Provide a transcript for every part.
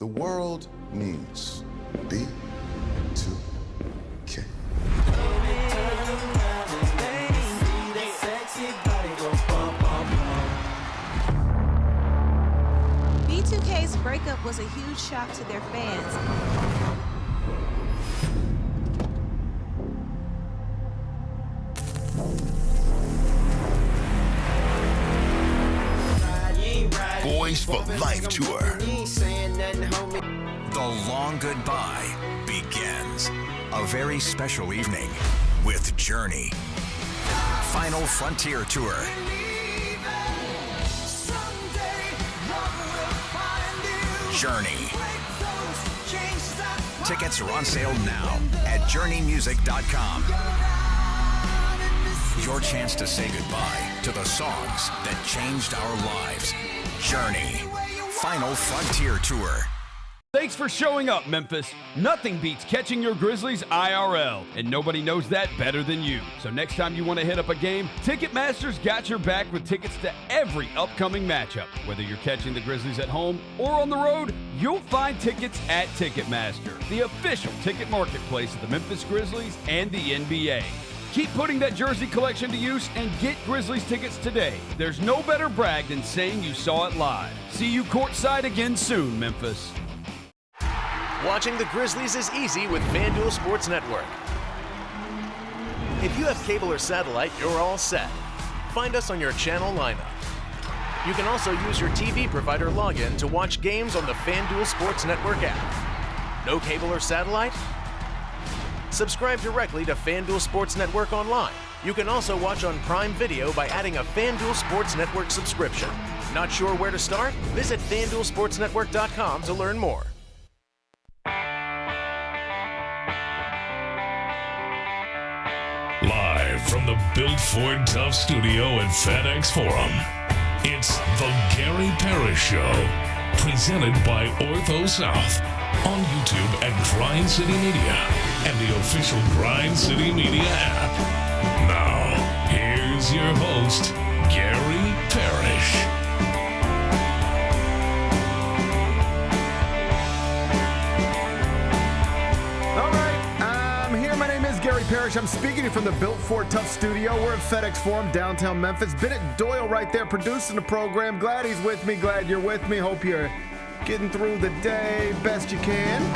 The world needs B2K. B2K's breakup was a huge shock to their fans. Boys for Life Tour. The long goodbye begins. A very special evening with Journey. Final Frontier Tour. Journey. Tickets are on sale now at journeymusic.com. Your chance to say goodbye to the songs that changed our lives. Journey. Final Frontier Tour. Thanks for showing up, Memphis. Nothing beats catching your Grizzlies IRL, and nobody knows that better than you. So next time you want to hit up a game, Ticketmaster's got your back with tickets to every upcoming matchup. Whether you're catching the Grizzlies at home or on the road, you'll find tickets at Ticketmaster, the official ticket marketplace of the Memphis Grizzlies and the NBA. Keep putting that jersey collection to use and get Grizzlies tickets today. There's no better brag than saying you saw it live. See you courtside again soon, Memphis. Watching the Grizzlies is easy with FanDuel Sports Network. If you have cable or satellite, you're all set. Find us on your channel lineup. You can also use your TV provider login to watch games on the FanDuel Sports Network app. No cable or satellite? Subscribe directly to FanDuel Sports Network online. You can also watch on Prime Video by adding a FanDuel Sports Network subscription. Not sure where to start? Visit FanDuelSportsNetwork.com to learn more. Live from the Built Ford Tough studio at FedEx Forum, it's the Gary Parrish Show, presented by Ortho South, on YouTube at Grind City Media and the official Grind City Media app. Now, here's your host, Gary Parrish. Gary Parrish. I'm speaking to you from the Built Ford Tough studio. We're at FedEx Forum, downtown Memphis. Bennett Doyle right there producing the program. Glad he's with me. Glad you're with me. Hope you're getting through the day best you can. And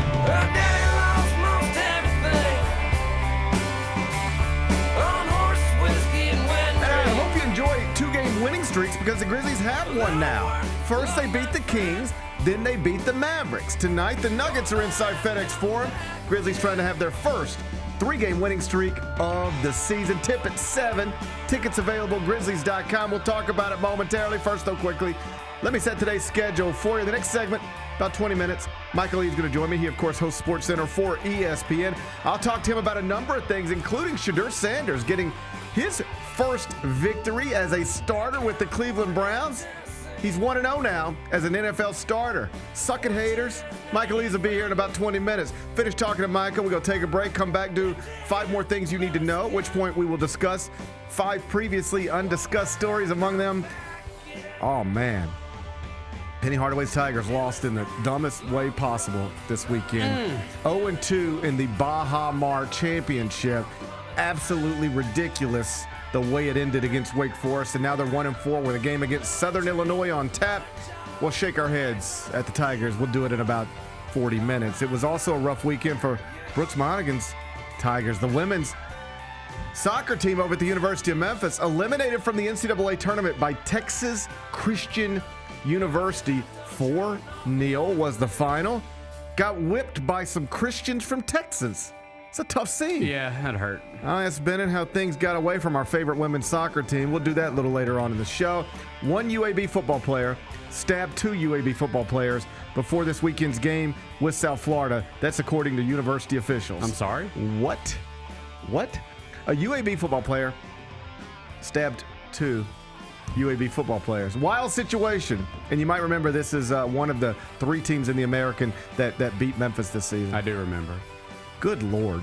I hope you enjoy 2-game winning streaks because the Grizzlies have one now. First they beat the Kings, then they beat the Mavericks. Tonight the Nuggets are inside FedEx Forum. Grizzlies trying to have their first 3-game winning streak of the season. Tip at 7. Tickets available, Grizzlies.com. We'll talk about it momentarily. First, though, quickly, let me set today's schedule for you. The next segment, about 20 minutes, Michael Eaves is going to join me. He, of course, hosts SportsCenter for ESPN. I'll talk to him about a number of things, including Shadeur Sander getting his first victory as a starter with the Cleveland Browns. He's 1-0 now as an NFL starter. Suck it, haters. Michael Eaves will be here in about 20 minutes. Finish talking to Michael. We're going to take a break, come back, do 5 more things you need to know, at which point we will discuss 5 previously undiscussed stories. Among them, oh, man. Penny Hardaway's Tigers lost in the dumbest way possible this weekend. 0-2 in the Baja Mar Championship. Absolutely ridiculous the way it ended against Wake Forest, and now they're 1-4 with a game against Southern Illinois on tap. We'll shake our heads at the Tigers. We'll do it in about 40 minutes. It was also a rough weekend for Brooks Monaghan's Tigers. The women's soccer team over at the University of Memphis eliminated from the NCAA tournament by Texas Christian University. 4-0 was the final. Got whipped by some Christians from Texas. It's a tough scene. Yeah, that hurt. I asked Bennett how things got away from our favorite women's soccer team. We'll do that a little later on in the show. 1 UAB football player stabbed 2 UAB football players before this weekend's game with South Florida. That's according to university officials. I'm sorry? What? A UAB football player stabbed 2 UAB football players. Wild situation. And you might remember this is one of the 3 teams in the American that beat Memphis this season. I do remember. Good Lord.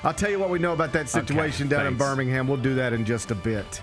I'll tell you what we know about that situation down in Birmingham. We'll do that in just a bit.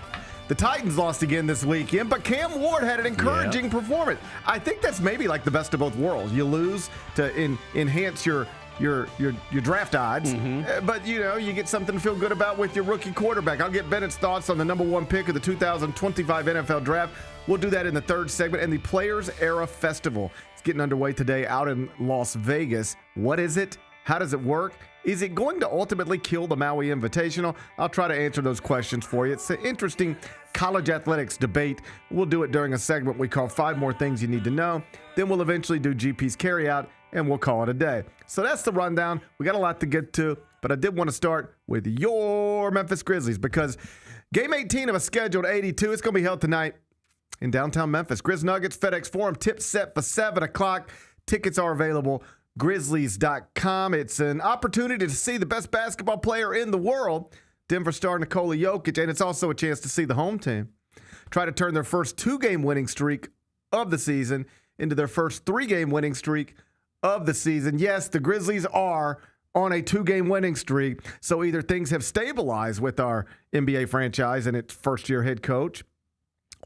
The Titans lost again this weekend, but Cam Ward had an encouraging performance. I think that's maybe like the best of both worlds. You lose to enhance your draft odds, but you get something to feel good about with your rookie quarterback. I'll get Bennett's thoughts on the number 1 pick of the 2025 NFL Draft. We'll do that in the third segment. And the Players Era Festival is getting underway today out in Las Vegas. What is it? How does it work? Is it going to ultimately kill the Maui Invitational? I'll try to answer those questions for you. It's an interesting college athletics debate. We'll do it during a segment we call 5 More Things You Need to Know. Then we'll eventually do GP's Carryout, and we'll call it a day. So that's the rundown. We got a lot to get to, but I did want to start with your Memphis Grizzlies because Game 18 of a scheduled 82, it's going to be held tonight in downtown Memphis. Grizz Nuggets, FedEx Forum, tip set for 7 o'clock. Tickets are available. Grizzlies.com. It's an opportunity to see the best basketball player in the world, Denver star Nikola Jokic, and it's also a chance to see the home team try to turn their first 2-game winning streak of the season into their first 3-game winning streak of the season. Yes, the Grizzlies are on a 2-game winning streak, so either things have stabilized with our NBA franchise and its first-year head coach,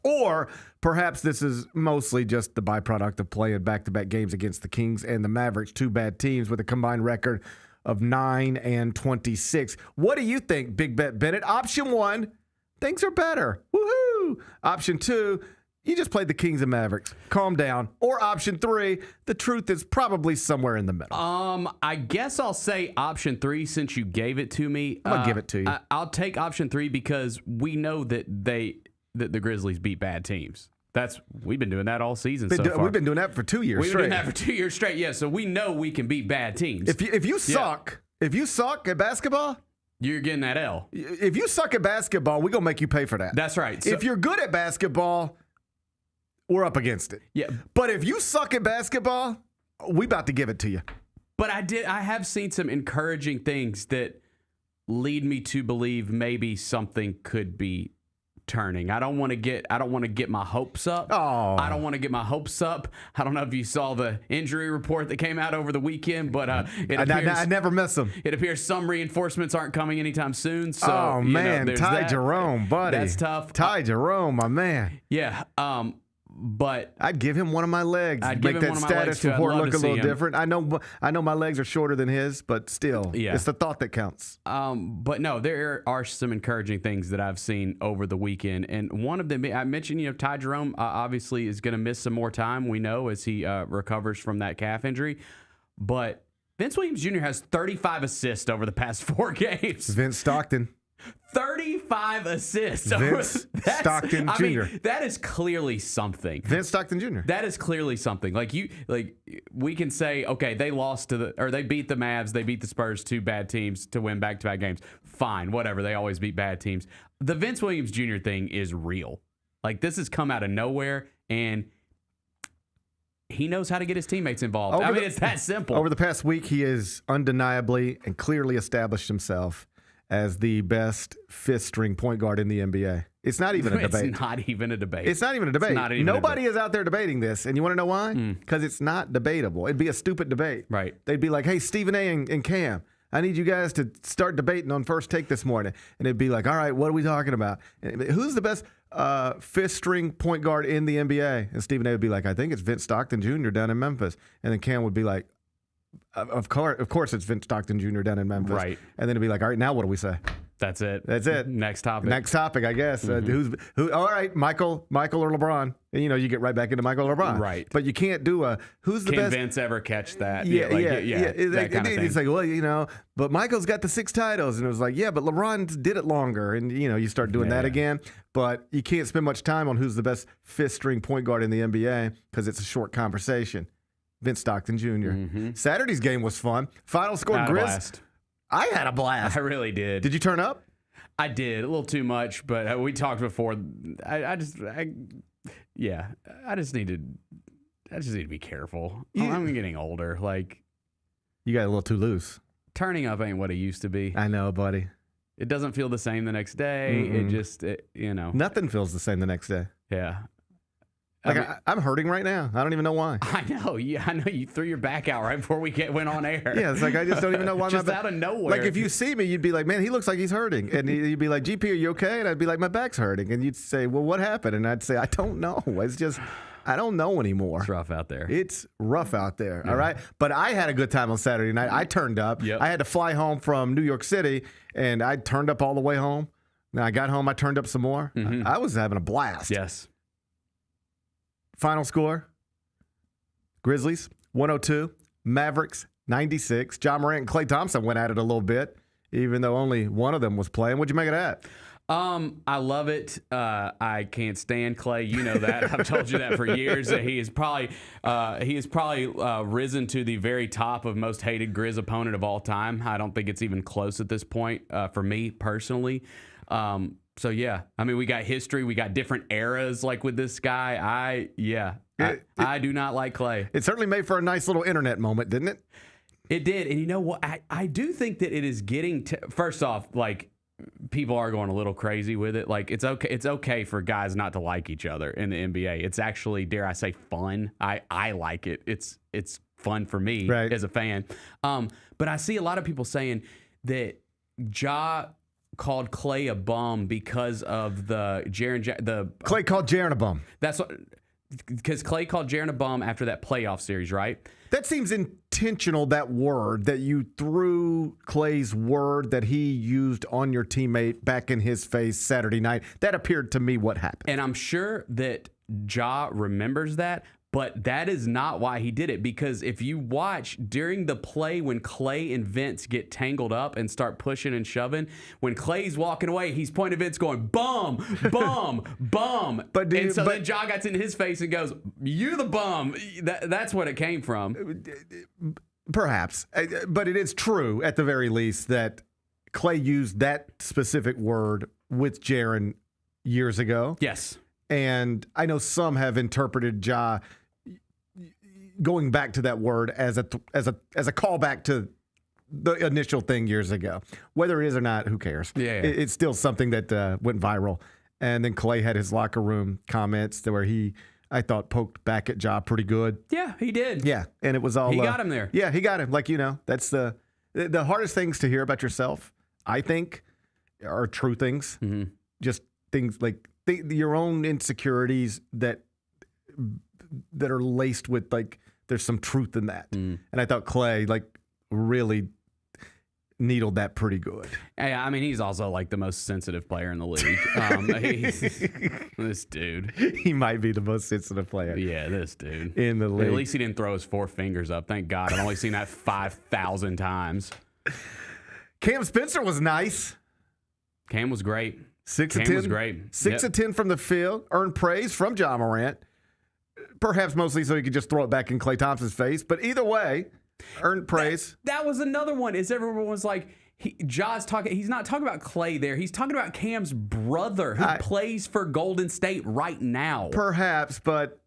or perhaps this is mostly just the byproduct of playing back-to-back games against the Kings and the Mavericks, 2 bad teams with a combined record of 9-26. What do you think, Big Bet Bennett? Option 1, things are better. Woohoo! Option 2, you just played the Kings and Mavericks. Calm down. Or option 3, the truth is probably somewhere in the middle. I guess I'll say option 3 since you gave it to me. I'm going to give it to you. I'll take option 3 because we know that the Grizzlies beat bad teams. We've been doing that all season so far. We've been doing that for 2 years straight. We've been doing that for 2 years straight, yeah. So we know we can beat bad teams. If you suck at basketball, you're getting that L. If you suck at basketball, we're going to make you pay for that. That's right. So, if you're good at basketball, we're up against it. Yeah. But if you suck at basketball, we about to give it to you. But I have seen some encouraging things that lead me to believe maybe something could be turning. I don't want to get my hopes up. Oh. I don't want to get my hopes up. I don't know if you saw the injury report that came out over the weekend, but I never miss them. It appears some reinforcements aren't coming anytime soon. So, man, Ty Jerome, buddy. That's tough. Ty Jerome, my man. Yeah. But I'd give him one of my legs. I'd make give him that one of my status legs report look a little him. different. I know my legs are shorter than his, but still, it's the thought that counts. But no, there are some encouraging things that I've seen over the weekend, and one of them I mentioned. Ty Jerome obviously is going to miss some more time. We know as he recovers from that calf injury, but Vince Williams Jr. has 35 assists over the past 4 games. Vince Stockton. 35 assists. Vince Stockton Jr. mean, that is clearly something. Vince Stockton Jr. That is clearly something. We can say, okay, they beat the Mavs, they beat the Spurs, 2 bad teams to win back-to-back games. Fine, whatever. They always beat bad teams. The Vince Williams Jr. thing is real. This has come out of nowhere, and he knows how to get his teammates involved. It's that simple. Over the past week, he has undeniably and clearly established himself as the best 5th-string point guard in the NBA. It's not even a debate. It's not even a debate. It's not even a debate. Nobody is out there debating this. And you want to know why? Because it's not debatable. It'd be a stupid debate. Right. They'd be like, hey, Stephen A. and Cam, I need you guys to start debating on First Take this morning. And it'd be like, all right, what are we talking about? And who's the best 5th-string point guard in the NBA? And Stephen A. would be like, I think it's Vince Stockton Jr. down in Memphis. And then Cam would be like, of course, it's Vince Stockton Jr. down in Memphis. Right. And then it'd be like, all right, now what do we say? That's it. Next topic, I guess. Who? All right, Michael or LeBron. And, you get right back into Michael or LeBron. Right. But you can't do who's the best. Can Vince ever catch that? Yeah. That kind of thing. It's like, well, but Michael's got the 6 titles. And it was like, yeah, but LeBron did it longer. And, you start doing that again. But you can't spend much time on who's the best 5th-string point guard in the NBA because it's a short conversation. Vince Stockton Jr. Saturday's game was fun. Final score, Grizz. I had a blast. I really did. Did you turn up? I did. A little too much, but we talked before. I just need to be careful. I'm getting older. You got a little too loose. Turning up ain't what it used to be. I know, buddy. It doesn't feel the same the next day. Nothing feels the same the next day. Yeah. I'm hurting right now. I don't even know why. I know. Yeah, I know. You threw your back out right before we went on air. Yeah, it's like I just don't even know why. Just out of nowhere. Like if you see me, you'd be like, "Man, he looks like he's hurting," and you'd be like, "GP, are you okay?" And I'd be like, "My back's hurting," and you'd say, "Well, what happened?" And I'd say, "I don't know. It's just I don't know anymore." It's rough out there. It's rough out there. Yeah. All right, but I had a good time on Saturday night. I turned up. Yep. I had to fly home from New York City, and I turned up all the way home. Now I got home. I turned up some more. Mm-hmm. I was having a blast. Yes. Final score: Grizzlies 102, Mavericks 96. John Morant and Klay Thompson went at it a little bit, even though only one of them was playing. What'd you make of that? I love it. I can't stand Klay. You know that. I've told you that for years. That he is probably risen to the very top of most hated Grizz opponent of all time. I don't think it's even close at this point for me personally. So yeah, I mean, we got history, we got different eras like with this guy. I do not like Klay. It certainly made for a nice little internet moment, didn't it? It did, and you know what? I do think that it is getting first off, like, people are going a little crazy with it. Like, it's okay for guys not to like each other in the NBA. It's actually, dare I say, fun. I like it. It's fun for me as a fan. But I see a lot of people saying that Ja called Klay a bum because of the Klay called Jaren a bum. That's what, because Klay called Jaren a bum after that playoff series, right? That seems intentional, that word, that you threw Klay's word that he used on your teammate back in his face Saturday night. That appeared to me what happened. And I'm sure that Ja remembers that, but that is not why he did it. Because if you watch during the play when Klay and Vince get tangled up and start pushing and shoving, when Klay's walking away, he's pointing to Vince going, bum, bum, bum. Then Ja gets in his face and goes, "You the bum." That's what it came from. Perhaps. But it is true, at the very least, that Klay used that specific word with Jaren years ago. Yes. And I know some have interpreted Ja going back to that word as a callback to the initial thing years ago. Whether it is or not, who cares? Yeah. It's still something that went viral. And then Klay had his locker room comments where he, I thought, poked back at Ja pretty good. Yeah, he did. Yeah, and it was all... He got him there. Yeah, he got him. Like, that's the hardest things to hear about yourself, I think, are true things. Mm-hmm. Just things like your own insecurities that are laced with, like, there's some truth in that. And I thought Klay, like, really needled that pretty good. Yeah, I mean, he's also like the most sensitive player in the league. This dude. He might be the most sensitive player. Yeah, this dude. In the league. At least he didn't throw his 4 fingers up. Thank God. I've only seen that 5,000 times. Cam Spencer was nice. Cam was great. 6 of 10. Cam was great. 6 of 10 from the field. Earned praise from John Morant. Perhaps mostly so he could just throw it back in Klay Thompson's face. But either way, earned praise. That was another one. Is everyone was like, Ja's talking. He's not talking about Klay there. He's talking about Cam's brother who plays for Golden State right now. Perhaps, but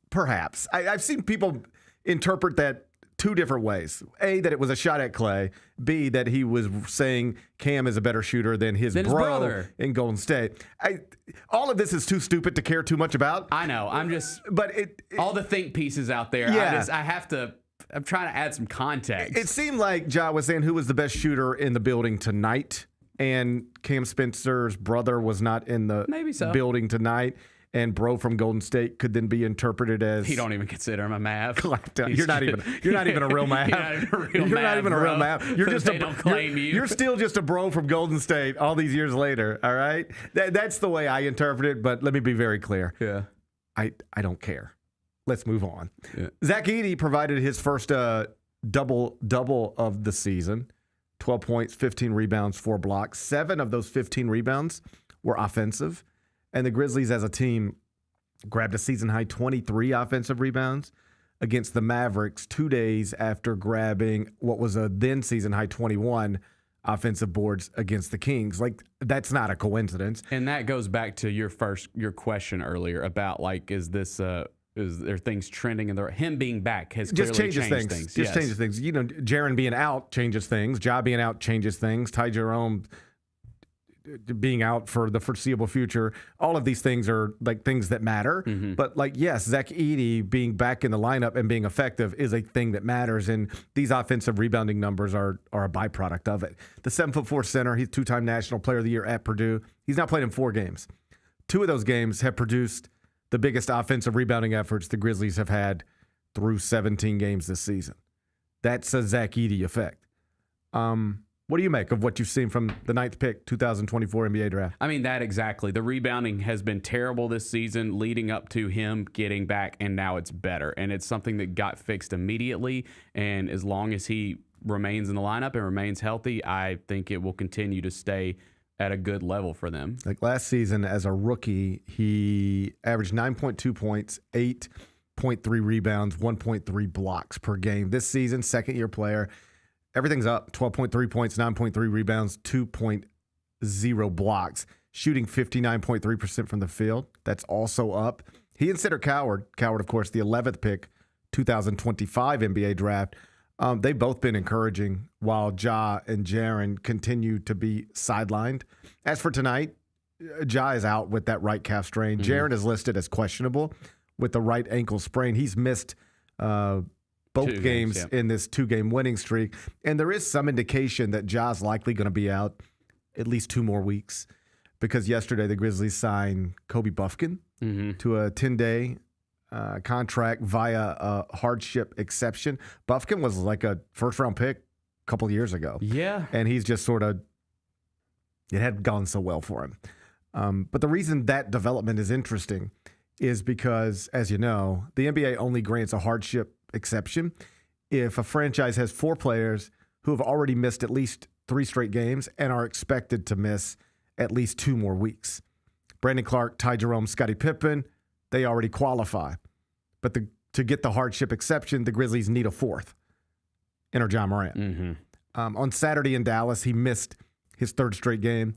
perhaps. I've seen people interpret that 2 different ways. A, that it was a shot at Klay. B, that he was saying Cam is a better shooter than his brother in Golden State. All of this is too stupid to care too much about. I know. I'm just... But all the think pieces out there. Yeah. I'm trying to add some context. It seemed like Ja was saying who was the best shooter in the building tonight, and Cam Spencer's brother was not in the building tonight. And bro from Golden State could then be interpreted as... He don't even consider him a Mav. You're not even a real Mav. You're not even a real Mav. You're just You're still just a bro from Golden State all these years later. All right, that's the way I interpret it. But let me be very clear. Yeah, I don't care. Let's move on. Yeah. Zach Edey provided his first double of the season. 12 points, 15 rebounds, 4 blocks. 7 of those 15 rebounds were offensive. And the Grizzlies as a team grabbed a season-high 23 offensive rebounds against the Mavericks 2 days after grabbing what was a then season-high 21 offensive boards against the Kings. Like, that's not a coincidence. And that goes back to your question earlier about, like, is there things trending? And him being back has clearly changed things. Changes things. Jaren being out changes things. Ja being out changes things. Ty Jerome being out for the foreseeable future. All of these things are like things that matter. But like, yes, Zach Edey being back in the lineup and being effective is a thing that matters. And these offensive rebounding numbers are a byproduct of it. The 7'4" center, he's 2-time National Player of the Year at Purdue. He's now played in 4 games. 2 of those games have produced the biggest offensive rebounding efforts the Grizzlies have had through 17 games this season. That's a Zach Edey effect. What do you make of what you've seen from the 9th pick, 2024 NBA draft? I mean, that exactly. The rebounding has been terrible this season leading up to him getting back, and now it's better. And it's something that got fixed immediately. And as long as he remains in the lineup and remains healthy, I think it will continue to stay at a good level for them. Like last season as a rookie, he averaged 9.2 points, 8.3 rebounds, 1.3 blocks per game. This season, second-year player, everything's up. 12.3 points, 9.3 rebounds, 2.0 blocks. Shooting 59.3% from the field. That's also up. He and Cedric Coward, of course, the 11th pick, 2025 NBA draft, they've both been encouraging while Ja and Jaren continue to be sidelined. As for tonight, Ja is out with that right calf strain. Jaren is listed as questionable with the right ankle sprain. He's missed both games in this 2-game winning streak. And there is some indication that Ja's likely going to be out at least 2 more weeks because yesterday the Grizzlies signed Kobe Buffkin to a 10-day contract via a hardship exception. Buffkin was like a first-round pick a couple years ago. Yeah. And he's just sort of, it hadn't gone so well for him. But the reason that development is interesting is because, as you know, the NBA only grants a hardship exception if a franchise has 4 players who have already missed at least 3 straight games and are expected to miss at least 2 more weeks. Brandon Clark, Ty Jerome, Scottie Pippen, they already qualify. But to get the hardship exception, the Grizzlies need a 4th, enter Ja Morant. On Saturday in Dallas, he missed his 3rd straight game.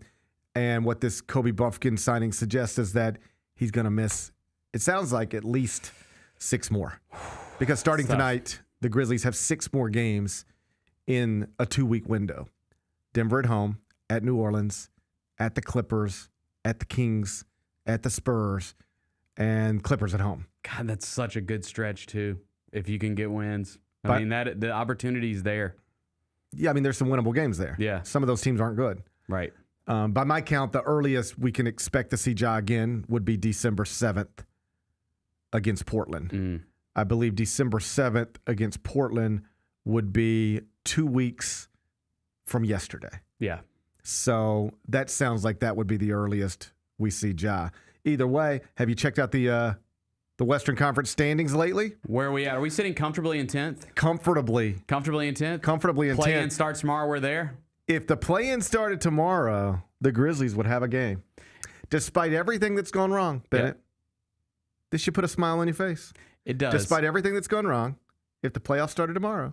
And what this Kobe Buffkin signing suggests is that he's going to miss, it sounds like, at least 6 more. Because starting tonight, the Grizzlies have 6 more games in a 2-week window. Denver at home, at New Orleans, at the Clippers, at the Kings, at the Spurs, and Clippers at home. God, that's such a good stretch, too, if you can get wins. I mean, the opportunity's there. Yeah, I mean, there's some winnable games there. Yeah. Some of those teams aren't good. Right. By my count, the earliest we can expect to see Ja again would be December 7th against Portland. I believe December 7th against Portland would be 2 weeks from yesterday. Yeah. So that sounds like that would be the earliest we see Ja. Either way, have you checked out the Western Conference standings lately? Where are we at? Are we sitting comfortably in 10th? Comfortably. Comfortably in 10th? Comfortably in 10th. Play-in starts tomorrow, we're there? If the play-in started tomorrow, the Grizzlies would have a game. Despite everything that's gone wrong, Bennett, this should put a smile on your face. It does. Despite everything that's gone wrong, if the playoffs started tomorrow,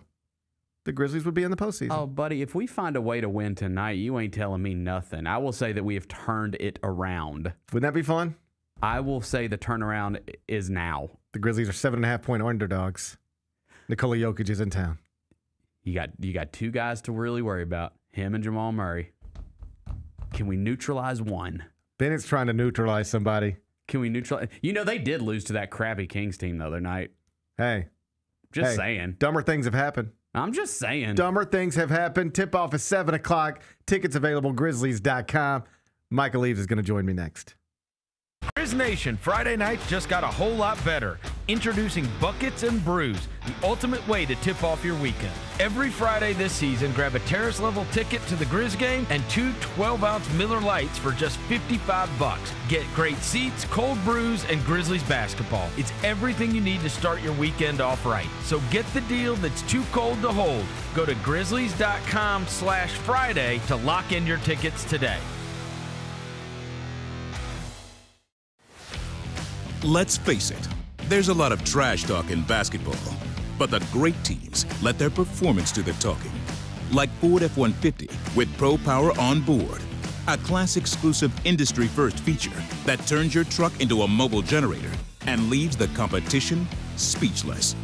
the Grizzlies would be in the postseason. Oh, buddy, if we find a way to win tonight, you ain't telling me nothing. I will say that we have turned it around. Wouldn't that be fun? I will say the turnaround is now. The Grizzlies are 7.5-point underdogs. Nikola Jokic is in town. You got 2 guys to really worry about, him and Jamal Murray. Can we neutralize one? Bennett's trying to neutralize somebody. Can we neutralize? You know, they did lose to that crappy Kings team the other night. Hey. Just saying. Dumber things have happened. I'm just saying. Dumber things have happened. Tip-off is 7 o'clock. Tickets available, Grizzlies.com. Michael Eaves is going to join me next. Grizz Nation, Friday night just got a whole lot better. Introducing Buckets and Brews, the ultimate way to tip off your weekend. Every Friday this season, grab a terrace-level ticket to the Grizz game and 2 12-ounce Miller Lights for just $55. Get great seats, cold brews, and Grizzlies basketball. It's everything you need to start your weekend off right. So get the deal that's too cold to hold. Go to Grizzlies.com/Friday to lock in your tickets today. Let's face it, there's a lot of trash talk in basketball, but the great teams let their performance do the talking. Like Ford F-150 with Pro Power on board, a class-exclusive industry-first feature that turns your truck into a mobile generator and leaves the competition speechless.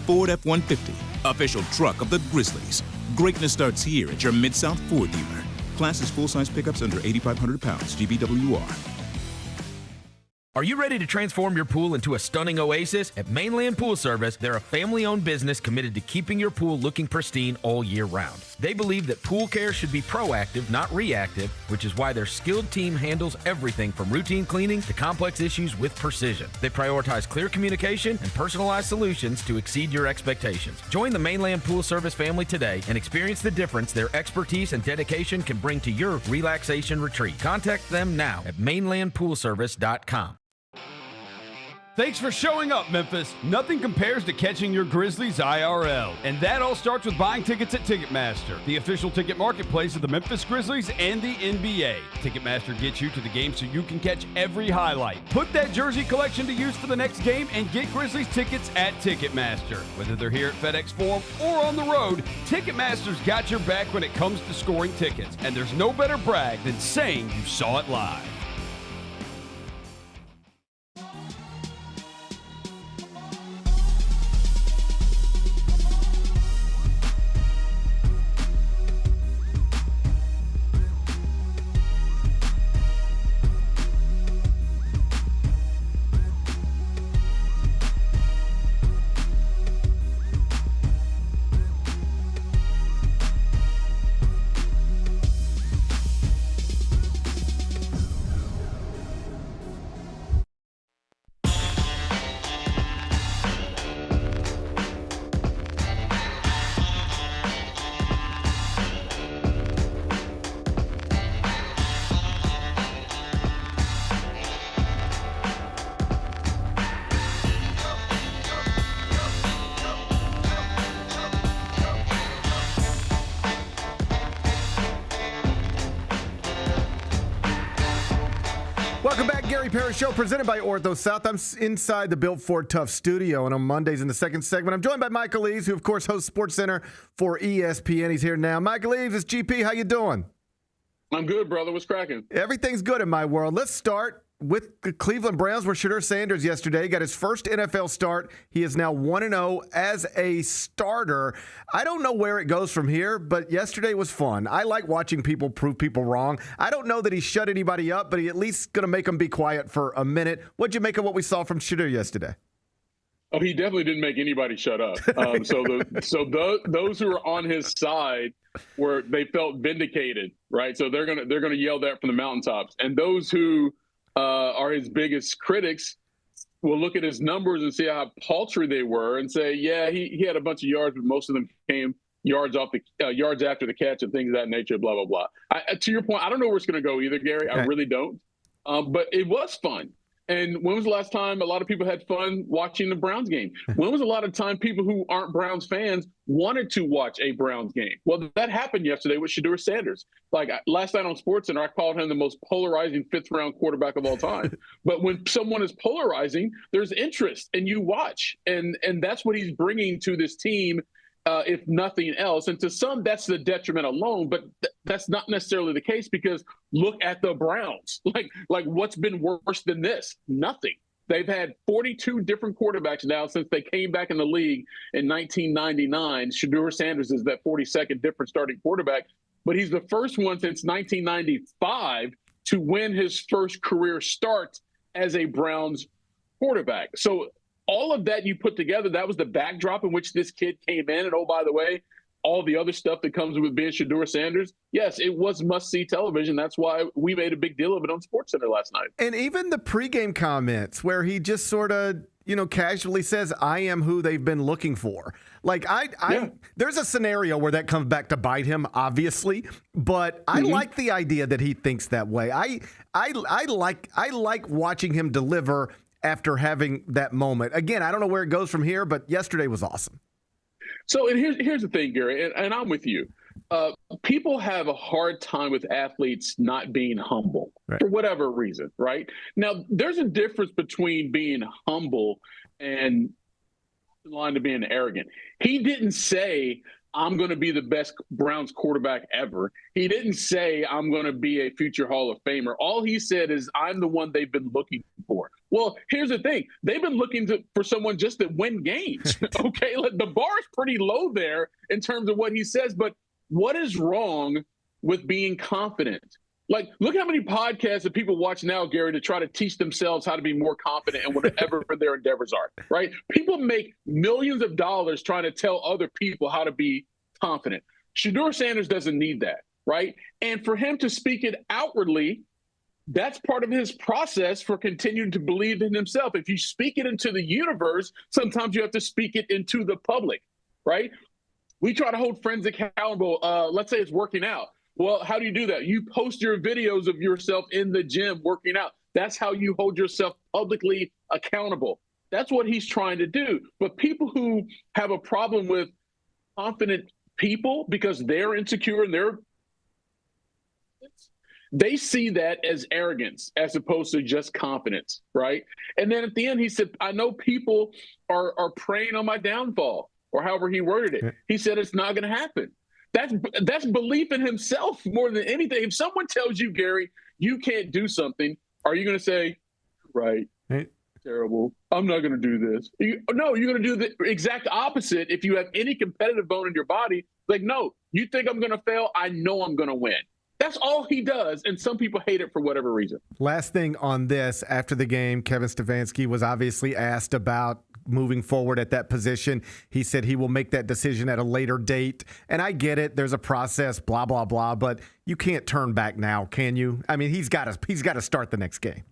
Ford F-150, official truck of the Grizzlies. Greatness starts here at your Mid-South Ford dealer. Class is full-size pickups under 8,500 pounds. GBWR. Are you ready to transform your pool into a stunning oasis? At Mainland Pool Service, they're a family-owned business committed to keeping your pool looking pristine all year round. They believe that pool care should be proactive, not reactive, which is why their skilled team handles everything from routine cleaning to complex issues with precision. They prioritize clear communication and personalized solutions to exceed your expectations. Join the Mainland Pool Service family today and experience the difference their expertise and dedication can bring to your relaxation retreat. Contact them now at mainlandpoolservice.com. Thanks for showing up, Memphis. Nothing compares to catching your Grizzlies IRL. And that all starts with buying tickets at Ticketmaster, the official ticket marketplace of the Memphis Grizzlies and the NBA. Ticketmaster gets you to the game so you can catch every highlight. Put that jersey collection to use for the next game and get Grizzlies tickets at Ticketmaster. Whether they're here at FedEx Forum or on the road, Ticketmaster's got your back when it comes to scoring tickets. And there's no better brag than saying you saw it live. Welcome back, Gary Parrish Show, presented by Ortho South. I'm inside the Built Ford Tough studio, and on Mondays in the second segment, I'm joined by Michael Eaves, who, of course, hosts SportsCenter for ESPN. He's here now. Michael Eaves, it's GP. How you doing? I'm good, brother. What's cracking? Everything's good in my world. Let's start with the Cleveland Browns, where Shadeur Sander yesterday got his first NFL start. He is now 1-0 as a starter. I don't know where it goes from here, but yesterday was fun. I like watching people prove people wrong. I don't know that he shut anybody up, but he at least going to make them be quiet for a minute. What'd you make of what we saw from Shadeur yesterday? Oh, he definitely didn't make anybody shut up. Those who were on his side they felt vindicated, right? So they're gonna yell that from the mountaintops, and those who are his biggest critics will look at his numbers and see how paltry they were and say, yeah, he had a bunch of yards, but most of them came yards after the catch and things of that nature, blah, blah, blah. To your point, I don't know where it's going to go either, Gary. I really don't. But it was fun. And when was the last time a lot of people had fun watching the Browns game? When was a lot of time people who aren't Browns fans wanted to watch a Browns game? Well, that happened yesterday with Shadeur Sander. Like last night on SportsCenter, I called him the most polarizing fifth-round quarterback of all time. But when someone is polarizing, there's interest, and you watch. And that's what he's bringing to this team, if nothing else. And to some, that's the detriment alone, but that's not necessarily the case, because look at the Browns. Like what's been worse than this? Nothing. They've had 42 different quarterbacks now since they came back in the league in 1999. Shadeur Sander is that 42nd different starting quarterback, but he's the first one since 1995 to win his first career start as a Browns quarterback. So all of that you put together, that was the backdrop in which this kid came in. And oh, by the way, all the other stuff that comes with being Shadeur Sander, yes, it was must-see television. That's why we made a big deal of it on SportsCenter last night. And even the pregame comments where he just sort of, casually says, I am who they've been looking for. Like, there's a scenario where that comes back to bite him, obviously, but I like the idea that he thinks that way. I like watching him deliver after having that moment. Again, I don't know where it goes from here, but yesterday was awesome. So, and here's the thing, Gary, and I'm with you. People have a hard time with athletes not being humble for whatever reason, right? Now, there's a difference between being humble and the line to being arrogant. He didn't say, I'm going to be the best Browns quarterback ever. He didn't say, I'm going to be a future Hall of Famer. All he said is, I'm the one they've been looking for. Well, here's the thing. They've been looking for someone just to win games, okay? Like, the bar is pretty low there in terms of what he says, but what is wrong with being confident. Like, look how many podcasts that people watch now, Gary, to try to teach themselves how to be more confident in whatever their endeavors are, right? People make millions of dollars trying to tell other people how to be confident. Shadeur Sanders doesn't need that, right? And for him to speak it outwardly, that's part of his process for continuing to believe in himself. If you speak it into the universe, sometimes you have to speak it into the public, right? We try to hold friends accountable. Let's say it's working out. Well, how do you do that? You post your videos of yourself in the gym working out. That's how you hold yourself publicly accountable. That's what he's trying to do. But people who have a problem with confident people because they're insecure and they see that as arrogance as opposed to just confidence, right? And then at the end, he said, I know people are preying on my downfall, or however he worded it. He said, it's not going to happen. That's belief in himself more than anything. If someone tells you, Gary, you can't do something, are you going to say, right, terrible, I'm not going to do this? No, you're going to do the exact opposite. If you have any competitive bone in your body, like, no, you think I'm going to fail? I know I'm going to win. That's all he does, and some people hate it for whatever reason. Last thing on this, after the game, Kevin Stefanski was obviously asked about moving forward at that position. He said he will make that decision at a later date. And I get it. There's a process, blah, blah, blah. But you can't turn back now, can you? I mean, he's got to start the next game.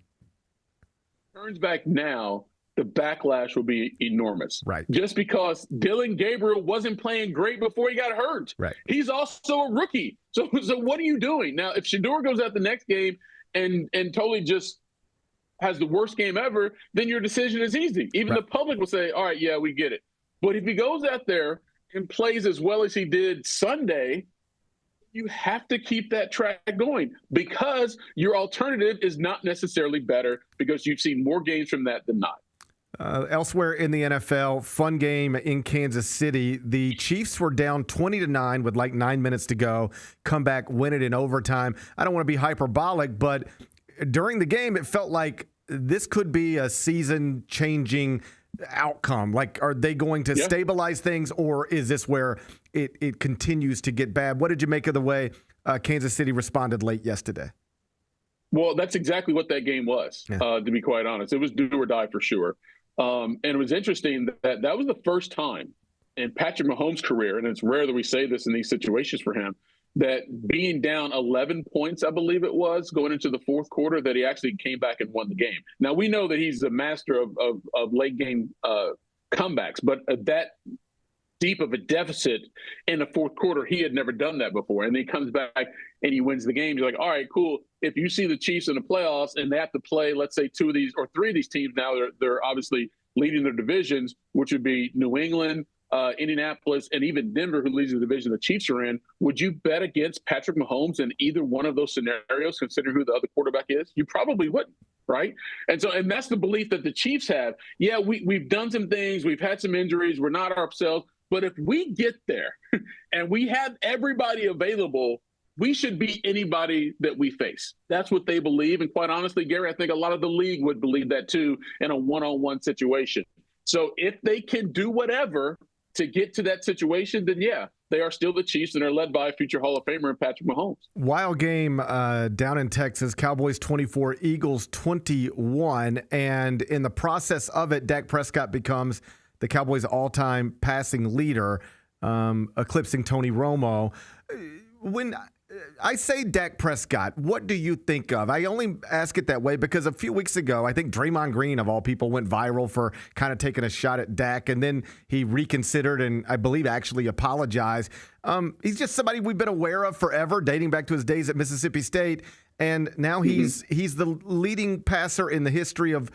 Turns back now, the backlash will be enormous. Right. Just because Dylan Gabriel wasn't playing great before he got hurt. Right. He's also a rookie. So what are you doing? Now, if Shadeur goes out the next game and totally just has the worst game ever, then your decision is easy. Even the public will say, all right, yeah, we get it. But if he goes out there and plays as well as he did Sunday, you have to keep that track going because your alternative is not necessarily better because you've seen more games from that than not. Elsewhere in the NFL, fun game in Kansas City. The Chiefs were down 20-9 with like 9 minutes to go. Come back, win it in overtime. I don't want to be hyperbolic, but during the game, it felt like this could be a season-changing outcome. Like, are they going to stabilize things, or is this where it continues to get bad? What did you make of the way Kansas City responded late yesterday? Well, that's exactly what that game was, to be quite honest. It was do or die for sure. And it was interesting that was the first time in Patrick Mahomes' career, and it's rare that we say this in these situations for him, that being down 11 points, I believe it was, going into the fourth quarter, that he actually came back and won the game. Now, we know that he's a master of late game comebacks, but that deep of a deficit in the fourth quarter, he had never done that before. And then he comes back and he wins the game. You're like, all right, cool. If you see the Chiefs in the playoffs and they have to play, let's say, two of these or three of these teams now, they're obviously leading their divisions, which would be New England, Indianapolis, and even Denver, who leads the division the Chiefs are in. Would you bet against Patrick Mahomes in either one of those scenarios, considering who the other quarterback is? You probably wouldn't, right? And that's the belief that the Chiefs have. Yeah, we've done some things. We've had some injuries. We're not ourselves. But if we get there and we have everybody available, we should beat anybody that we face. That's what they believe. And quite honestly, Gary, I think a lot of the league would believe that too in a one-on-one situation. So if they can do whatever to get to that situation, then yeah, they are still the Chiefs and are led by a future Hall of Famer in Patrick Mahomes. Wild game down in Texas, Cowboys 24, Eagles 21. And in the process of it, Dak Prescott becomes the Cowboys' all-time passing leader, eclipsing Tony Romo. When I say Dak Prescott, what do you think of? I only ask it that way because a few weeks ago, I think Draymond Green, of all people, went viral for kind of taking a shot at Dak, and then he reconsidered and I believe actually apologized. He's just somebody we've been aware of forever, dating back to his days at Mississippi State, and now he's the leading passer in the history of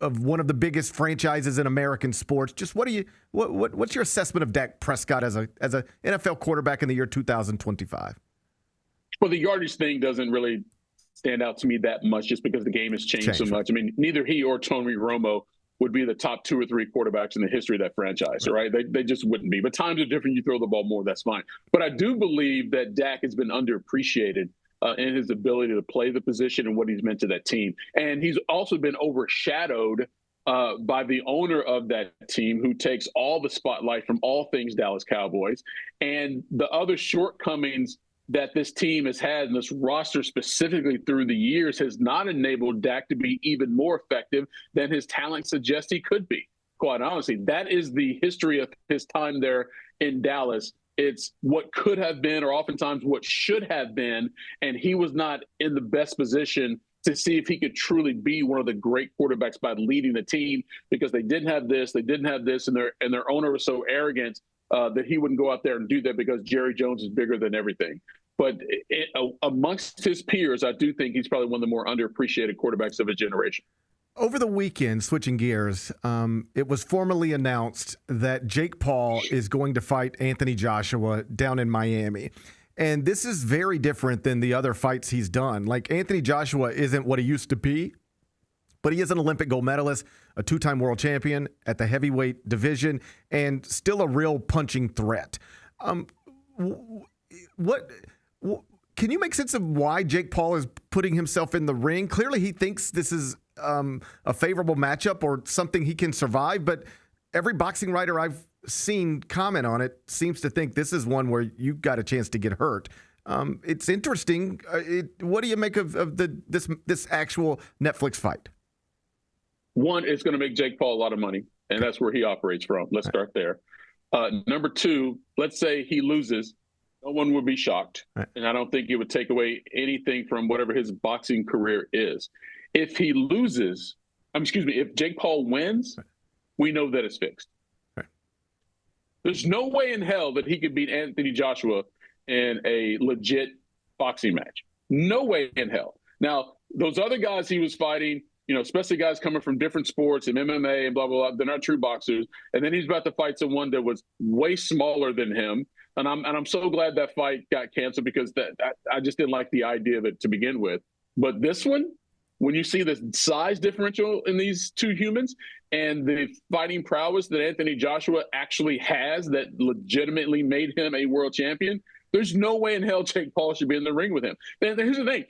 one of the biggest franchises in American sports. Just what's your assessment of Dak Prescott as a NFL quarterback in the year 2025? Well, the yardage thing doesn't really stand out to me that much just because the game has changed so much. I mean, neither he or Tony Romo would be the top two or three quarterbacks in the history of that franchise, right? They just wouldn't be. But times are different. You throw the ball more, that's fine. But I do believe that Dak has been underappreciated in his ability to play the position and what he's meant to that team. And he's also been overshadowed by the owner of that team, who takes all the spotlight from all things Dallas Cowboys. And the other shortcomings that this team has had, and this roster specifically through the years, has not enabled Dak to be even more effective than his talent suggests he could be. Quite honestly, that is the history of his time there in Dallas. It's what could have been, or oftentimes what should have been, and he was not in the best position to see if he could truly be one of the great quarterbacks by leading the team, because they didn't have this, and their owner was so arrogant that he wouldn't go out there and do that because Jerry Jones is bigger than everything. But amongst his peers, I do think he's probably one of the more underappreciated quarterbacks of his generation. Over the weekend, switching gears, it was formally announced that Jake Paul is going to fight Anthony Joshua down in Miami. And this is very different than the other fights he's done. Like, Anthony Joshua isn't what he used to be, but he is an Olympic gold medalist, a two-time world champion at the heavyweight division, and still a real punching threat. Can you make sense of why Jake Paul is putting himself in the ring? Clearly, he thinks this is a favorable matchup or something he can survive, but every boxing writer I've seen comment on it seems to think this is one where you got a chance to get hurt. It's interesting. What do you make of this actual Netflix fight? One, it's going to make Jake Paul a lot of money, and that's where he operates from. Let's start there. Number two, let's say he loses. No one would be shocked, and I don't think it would take away anything from whatever his boxing career is. If he loses, if Jake Paul wins, we know that it's fixed. There's no way in hell that he could beat Anthony Joshua in a legit boxing match. No way in hell. Now, those other guys he was fighting, especially guys coming from different sports and MMA and blah, blah, blah, they're not true boxers. And then he's about to fight someone that was way smaller than him. And I'm so glad that fight got canceled, because I just didn't like the idea of it to begin with. But this one, when you see the size differential in these two humans and the fighting prowess that Anthony Joshua actually has that legitimately made him a world champion, there's no way in hell Jake Paul should be in the ring with him. And here's the thing.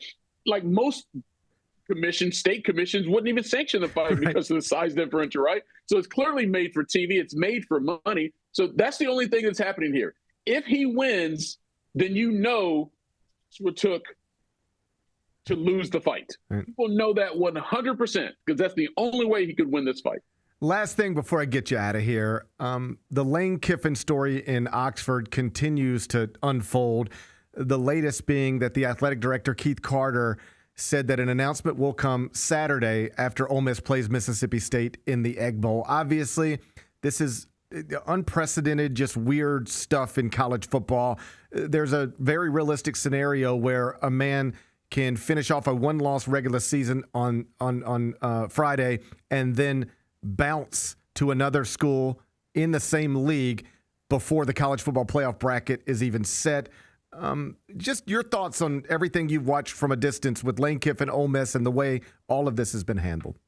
Like, most state commissions wouldn't even sanction the fight because of the size differential, right? So it's clearly made for TV. It's made for money. So that's the only thing that's happening here. If he wins, then it's what it took to lose the fight. People know that 100%, because that's the only way he could win this fight. Last thing before I get you out of here, the Lane Kiffin story in Oxford continues to unfold. The latest being that the athletic director, Keith Carter, said that an announcement will come Saturday after Ole Miss plays Mississippi State in the Egg Bowl. Obviously, this is unprecedented, just weird stuff in college football. There's a very realistic scenario where a man can finish off a one-loss regular season on Friday and then bounce to another school in the same league before the college football playoff bracket is even set. Just your thoughts on everything you've watched from a distance with Lane Kiffin, Ole Miss, and the way all of this has been handled.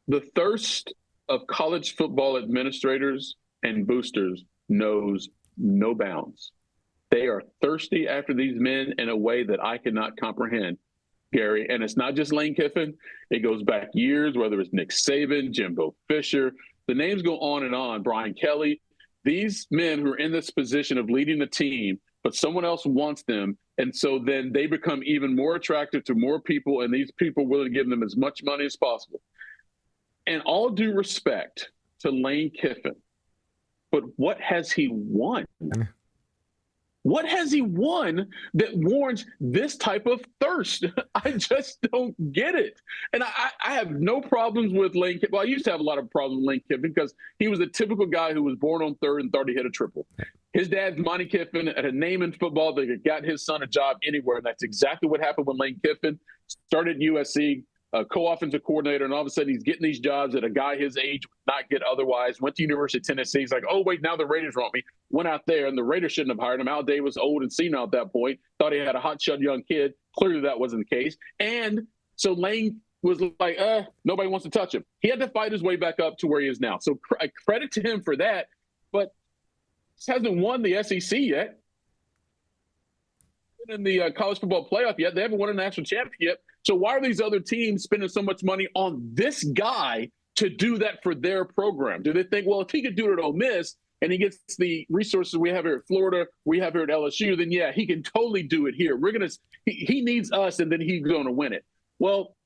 The thirst of college football administrators and boosters knows no bounds. They are thirsty after these men in a way that I cannot comprehend, Gary. And it's not just Lane Kiffin. It goes back years, whether it's Nick Saban, Jimbo Fisher. The names go on and on. Brian Kelly. These men who are in this position of leading the team, but someone else wants them. And so then they become even more attractive to more people, and these people are willing to give them as much money as possible. And all due respect to Lane Kiffin, but what has he won? What has he won that warrants this type of thirst? I just don't get it. And I have no problems with Lane Kiffin. Well, I used to have a lot of problems with Lane Kiffin because he was a typical guy who was born on third and thought he hit a triple. His dad's Monty Kiffin had a name in football that could got his son a job anywhere. And that's exactly what happened when Lane Kiffin started USC, co-offensive coordinator, and all of a sudden he's getting these jobs that a guy his age would not get otherwise. Went to University of Tennessee. He's like, oh, wait, now the Raiders want me. Went out there, and the Raiders shouldn't have hired him. Al Day was old and senile at that point. Thought he had a hotshot young kid. Clearly that wasn't the case. And so Lane was like, nobody wants to touch him. He had to fight his way back up to where he is now. So credit to him for that. But he hasn't won the SEC yet. In the college football playoff yet. They haven't won a national championship yet. So why are these other teams spending so much money on this guy to do that for their program? Do they think, well, if he could do it at Ole Miss, and he gets the resources we have here at Florida, we have here at LSU, then yeah, he can totally do it here. He needs us, and then he's going to win it. Well,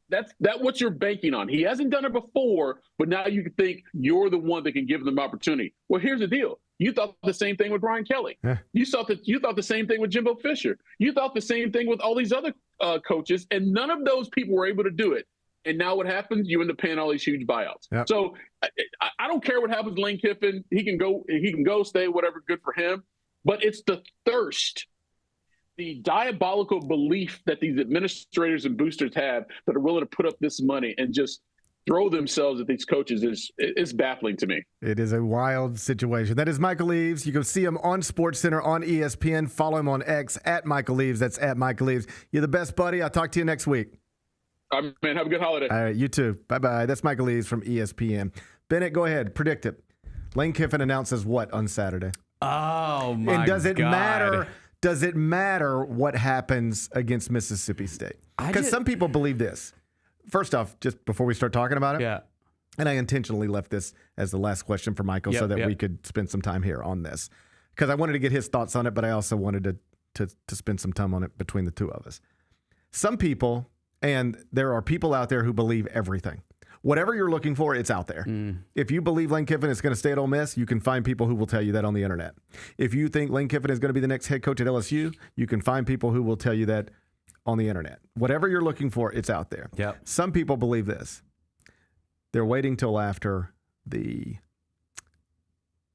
that's what you're banking on. He hasn't done it before, but now you can think you're the one that can give them opportunity. Well, here's the deal. You thought the same thing with Brian Kelly. Yeah. You thought the same thing with Jimbo Fisher. You thought the same thing with all these other coaches, and none of those people were able to do it. And now what happens? You end up paying all these huge buyouts. Yep. So I don't care what happens to Lane Kiffin. He can go, stay, whatever, good for him. But it's the thirst, the diabolical belief that these administrators and boosters have that are willing to put up this money and just throw themselves at these coaches is baffling to me. It is a wild situation. That is Michael Eaves. You can see him on SportsCenter on ESPN. Follow him on X at Michael Eaves. That's at Michael Eaves. You're the best, buddy. I'll talk to you next week. All right, man. Have a good holiday. All right, you too. Bye-bye. That's Michael Eaves from ESPN. Bennett, go ahead. Predict it. Lane Kiffin announces what on Saturday? Oh, my God. And does it matter what happens against Mississippi State? Because some people believe this. First off, just before we start talking about it, yeah. And I intentionally left this as the last question for Michael so that we could spend some time here on this. Because I wanted to get his thoughts on it, but I also wanted to spend some time on it between the two of us. Some people... And there are people out there who believe everything. Whatever you're looking for, it's out there. If you believe Lane Kiffin is going to stay at Ole Miss, you can find people who will tell you that on the internet. If you think Lane Kiffin is going to be the next head coach at LSU, you can find people who will tell you that on the internet. Whatever you're looking for, it's out there. Yep. Some people believe this. They're waiting till after the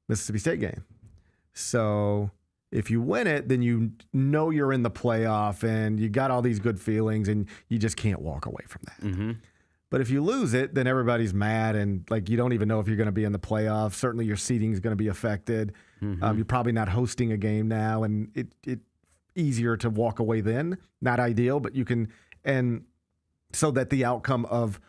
Mississippi State game. So... if you win it, then you know you're in the playoff and you got all these good feelings and you just can't walk away from that. Mm-hmm. But if you lose it, then everybody's mad and like you don't even know if you're going to be in the playoff. Certainly your seating is going to be affected. Mm-hmm. You're probably not hosting a game now, and it easier to walk away then. Not ideal, but you can, and so that the outcome of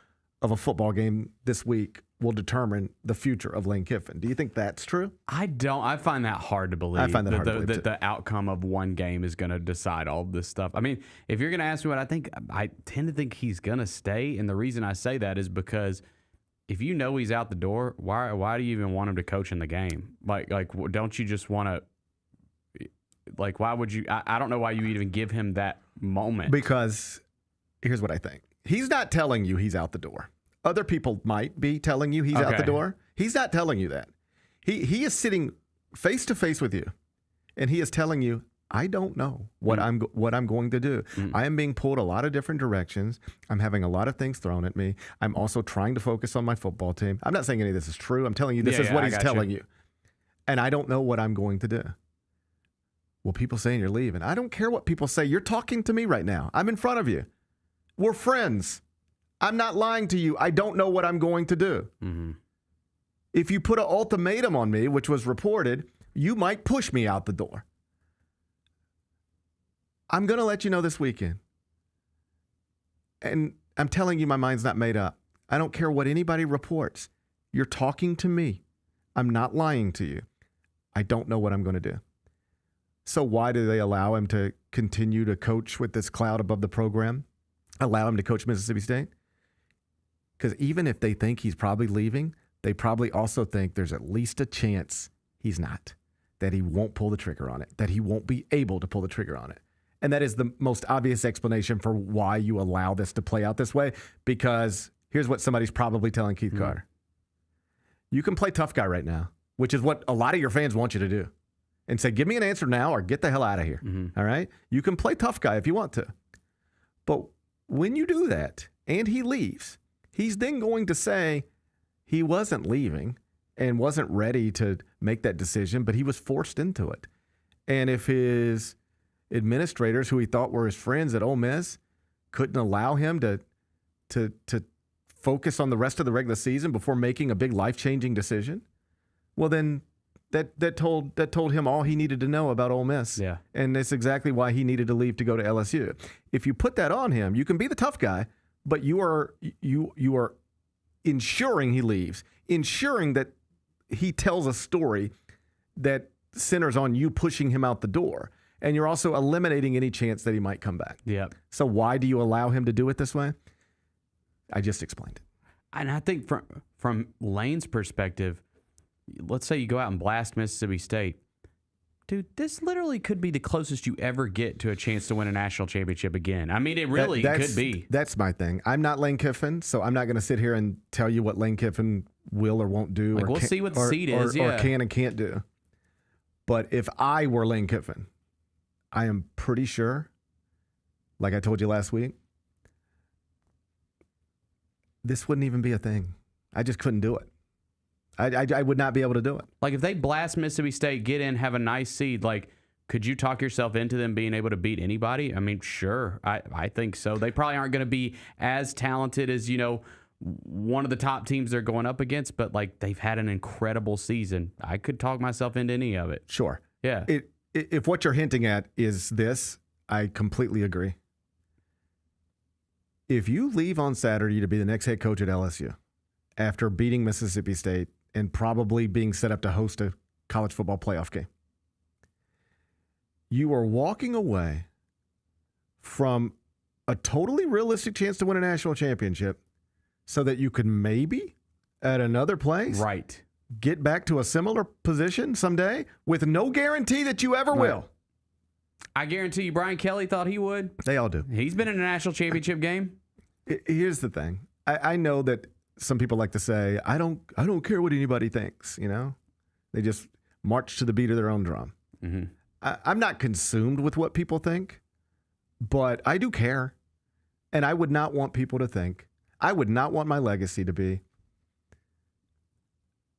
a football game this week will determine the future of Lane Kiffin. Do you think that's true? I don't. I find that hard to believe. I find that hard to believe, too. The outcome of one game is going to decide all this stuff. I mean, if you're going to ask me what I think, I tend to think he's going to stay. And the reason I say that is because if you know he's out the door, why do you even want him to coach in the game? Like don't you just want to? Like, why would you? I don't know why you even give him that moment. Because here's what I think. He's not telling you he's out the door. Other people might be telling you he's out the door. He's not telling you that. He is sitting face to face with you, and he is telling you, I don't know what I'm going to do. I am being pulled a lot of different directions. I'm having a lot of things thrown at me. I'm also trying to focus on my football team. I'm not saying any of this is true. I'm telling you this is what he's telling you. And I don't know what I'm going to do. Well, people saying you're leaving. I don't care what people say. You're talking to me right now. I'm in front of you. We're friends. I'm not lying to you. I don't know what I'm going to do. Mm-hmm. If you put an ultimatum on me, which was reported, you might push me out the door. I'm going to let you know this weekend. And I'm telling you, my mind's not made up. I don't care what anybody reports. You're talking to me. I'm not lying to you. I don't know what I'm going to do. So why do they allow him to continue to coach with this cloud above the program? Allow him to coach Mississippi State? Because even if they think he's probably leaving, they probably also think there's at least a chance he's not, that he won't pull the trigger on it, that he won't be able to pull the trigger on it. And that is the most obvious explanation for why you allow this to play out this way, because here's what somebody's probably telling Keith Carter. You can play tough guy right now, which is what a lot of your fans want you to do, and say, give me an answer now or get the hell out of here. All right? You can play tough guy if you want to. But when you do that and he leaves, he's then going to say he wasn't leaving and wasn't ready to make that decision, but he was forced into it. And if his administrators, who he thought were his friends at Ole Miss, couldn't allow him to focus on the rest of the regular season before making a big life-changing decision, well, then that told him all he needed to know about Ole Miss. Yeah. And that's exactly why he needed to leave to go to LSU. If you put that on him, you can be the tough guy, but you are ensuring he leaves, ensuring that he tells a story that centers on you pushing him out the door. And you're also eliminating any chance that he might come back. Yeah. So why do you allow him to do it this way? I just explained it. And I think from Lane's perspective, let's say you go out and blast Mississippi State. Dude, this literally could be the closest you ever get to a chance to win a national championship again. I mean, it really could be. That's my thing. I'm not Lane Kiffin, so I'm not going to sit here and tell you what Lane Kiffin will or won't do. We'll see what the seed is, or can and can't do. But if I were Lane Kiffin, I am pretty sure, like I told you last week, this wouldn't even be a thing. I just couldn't do it. I would not be able to do it. Like, if they blast Mississippi State, get in, have a nice seed, like, could you talk yourself into them being able to beat anybody? I mean, sure. I think so. They probably aren't going to be as talented as, one of the top teams they're going up against, but, like, they've had an incredible season. I could talk myself into any of it. Sure. Yeah. If what you're hinting at is this, I completely agree. If you leave on Saturday to be the next head coach at LSU after beating Mississippi State and probably being set up to host a college football playoff game, you are walking away from a totally realistic chance to win a national championship so that you could maybe, at another place, right, get back to a similar position someday with no guarantee that you ever will. I guarantee you Brian Kelly thought he would. They all do. He's been in a national championship game. Here's the thing. I know that some people like to say, I don't care what anybody thinks, They just march to the beat of their own drum. Mm-hmm. I'm not consumed with what people think, but I do care. And I would not want people to think, I would not want my legacy to be,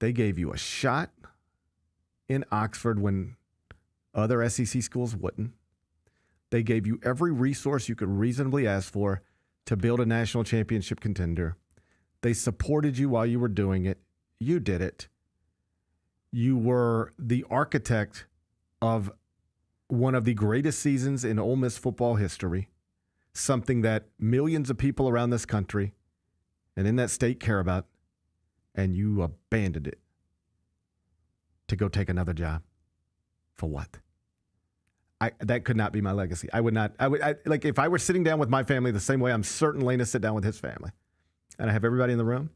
they gave you a shot in Oxford when other SEC schools wouldn't. They gave you every resource you could reasonably ask for to build a national championship contender. They supported you while you were doing it. You did it. You were the architect of one of the greatest seasons in Ole Miss football history, something that millions of people around this country and in that state care about, and you abandoned it to go take another job. For what? That could not be my legacy. I would not. Like, if I were sitting down with my family the same way I'm certain Lane to sit down with his family, and I have everybody in the room,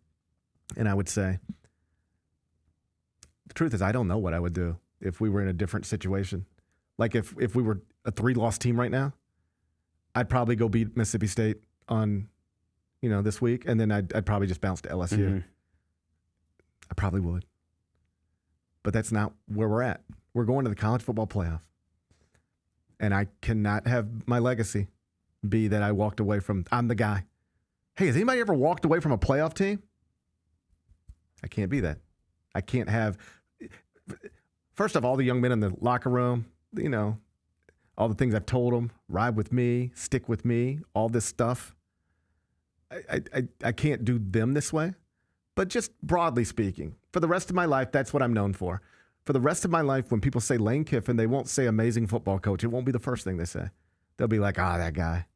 and I would say, the truth is, I don't know what I would do if we were in a different situation. Like, if we were a 3-loss team right now, I'd probably go beat Mississippi State on, this week, and then I'd probably just bounce to LSU. Mm-hmm. I probably would. But that's not where we're at. We're going to the college football playoff. And I cannot have my legacy be that I walked away from, I'm the guy. Hey, has anybody ever walked away from a playoff team? I can't be that. I can't have, first off, all the young men in the locker room, all the things I've told them, ride with me, stick with me, all this stuff. I can't do them this way. But just broadly speaking, for the rest of my life, that's what I'm known for. For the rest of my life, when people say Lane Kiffin, they won't say amazing football coach. It won't be the first thing they say. They'll be like, that guy.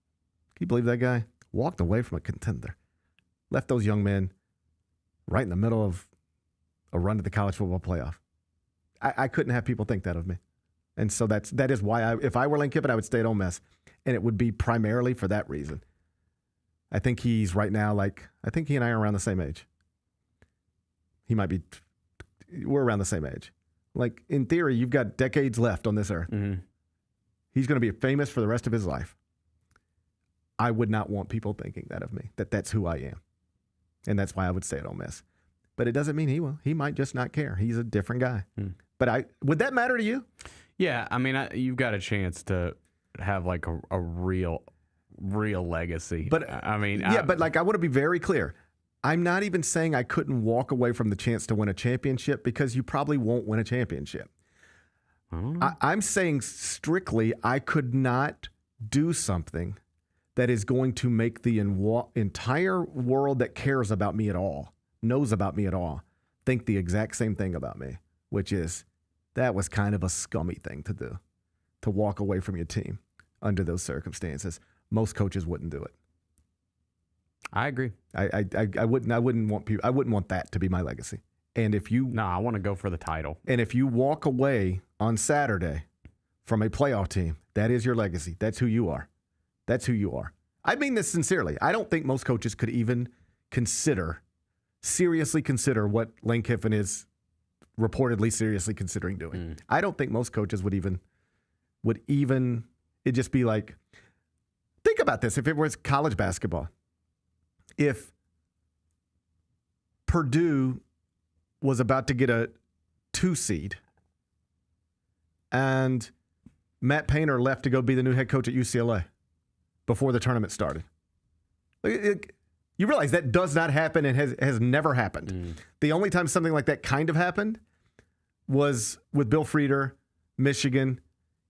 Can you believe that guy? Walked away from a contender. Left those young men right in the middle of a run to the college football playoff. I couldn't have people think that of me. And so that is why, if I were Lane Kiffin, I would stay at Ole Miss. And it would be primarily for that reason. I think he's right now, I think he and I are around the same age. We're around the same age. Like, in theory, you've got decades left on this earth. Mm-hmm. He's going to be famous for the rest of his life. I would not want people thinking that of me, that's who I am. And that's why I would stay at Ole Miss. But it doesn't mean he will. He might just not care. He's a different guy. Mm. But would that matter to you? Yeah, I mean, you've got a chance to have, like, a real legacy. But I mean, but I want to be very clear. I'm not even saying I couldn't walk away from the chance to win a championship, because you probably won't win a championship. I'm saying strictly I could not do something that is going to make the entire world that cares about me at all, knows about me at all, think the exact same thing about me, which is that was kind of a scummy thing to do, to walk away from your team under those circumstances. Most coaches wouldn't do it. I agree. I wouldn't want that to be my legacy. And if you I want to go for the title. And if you walk away on Saturday from a playoff team, that is your legacy. That's who you are. That's who you are. I mean this sincerely. I don't think most coaches could even seriously consider what Lane Kiffin is reportedly seriously considering doing. I don't think most coaches would even it'd just be like, think about this. If it was college basketball, if Purdue was about to get a 2 seed and Matt Painter left to go be the new head coach at UCLA before the tournament started. You realize that does not happen and has never happened. The only time something like that kind of happened was with Bill Frieder, Michigan.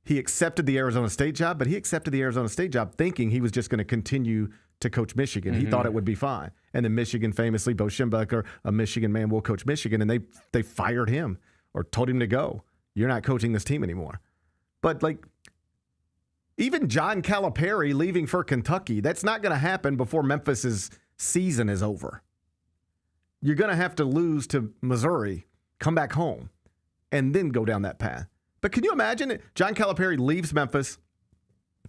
He accepted the Arizona State job, but he accepted the Arizona State job thinking he was just going to continue to coach Michigan. He thought it would be fine. And then Michigan famously, Bo Schembechler, a Michigan man, will coach Michigan, and they fired him or told him to go. You're not coaching this team anymore. But even John Calipari leaving for Kentucky, that's not going to happen before Memphis's season is over. You're going to have to lose to Missouri, come back home, and then go down that path. But can you imagine it? John Calipari leaves Memphis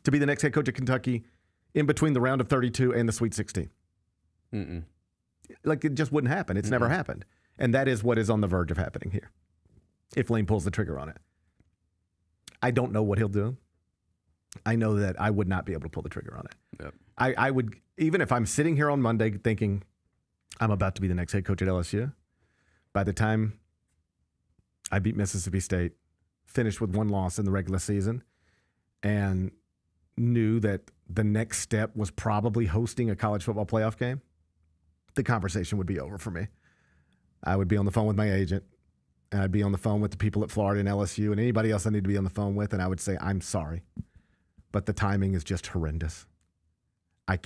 to be the next head coach of Kentucky in between the round of 32 and the Sweet 16. It just wouldn't happen. It's never happened. And that is what is on the verge of happening here, if Lane pulls the trigger on it. I don't know what he'll do. I know that I would not be able to pull the trigger on it. Yep. I would, even if I'm sitting here on Monday thinking I'm about to be the next head coach at LSU, by the time I beat Mississippi State, finished with 1 loss in the regular season, and knew that the next step was probably hosting a college football playoff game, the conversation would be over for me. I would be on the phone with my agent, and I'd be on the phone with the people at Florida and LSU and anybody else I need to be on the phone with, and I would say, I'm sorry, but the timing is just horrendous. I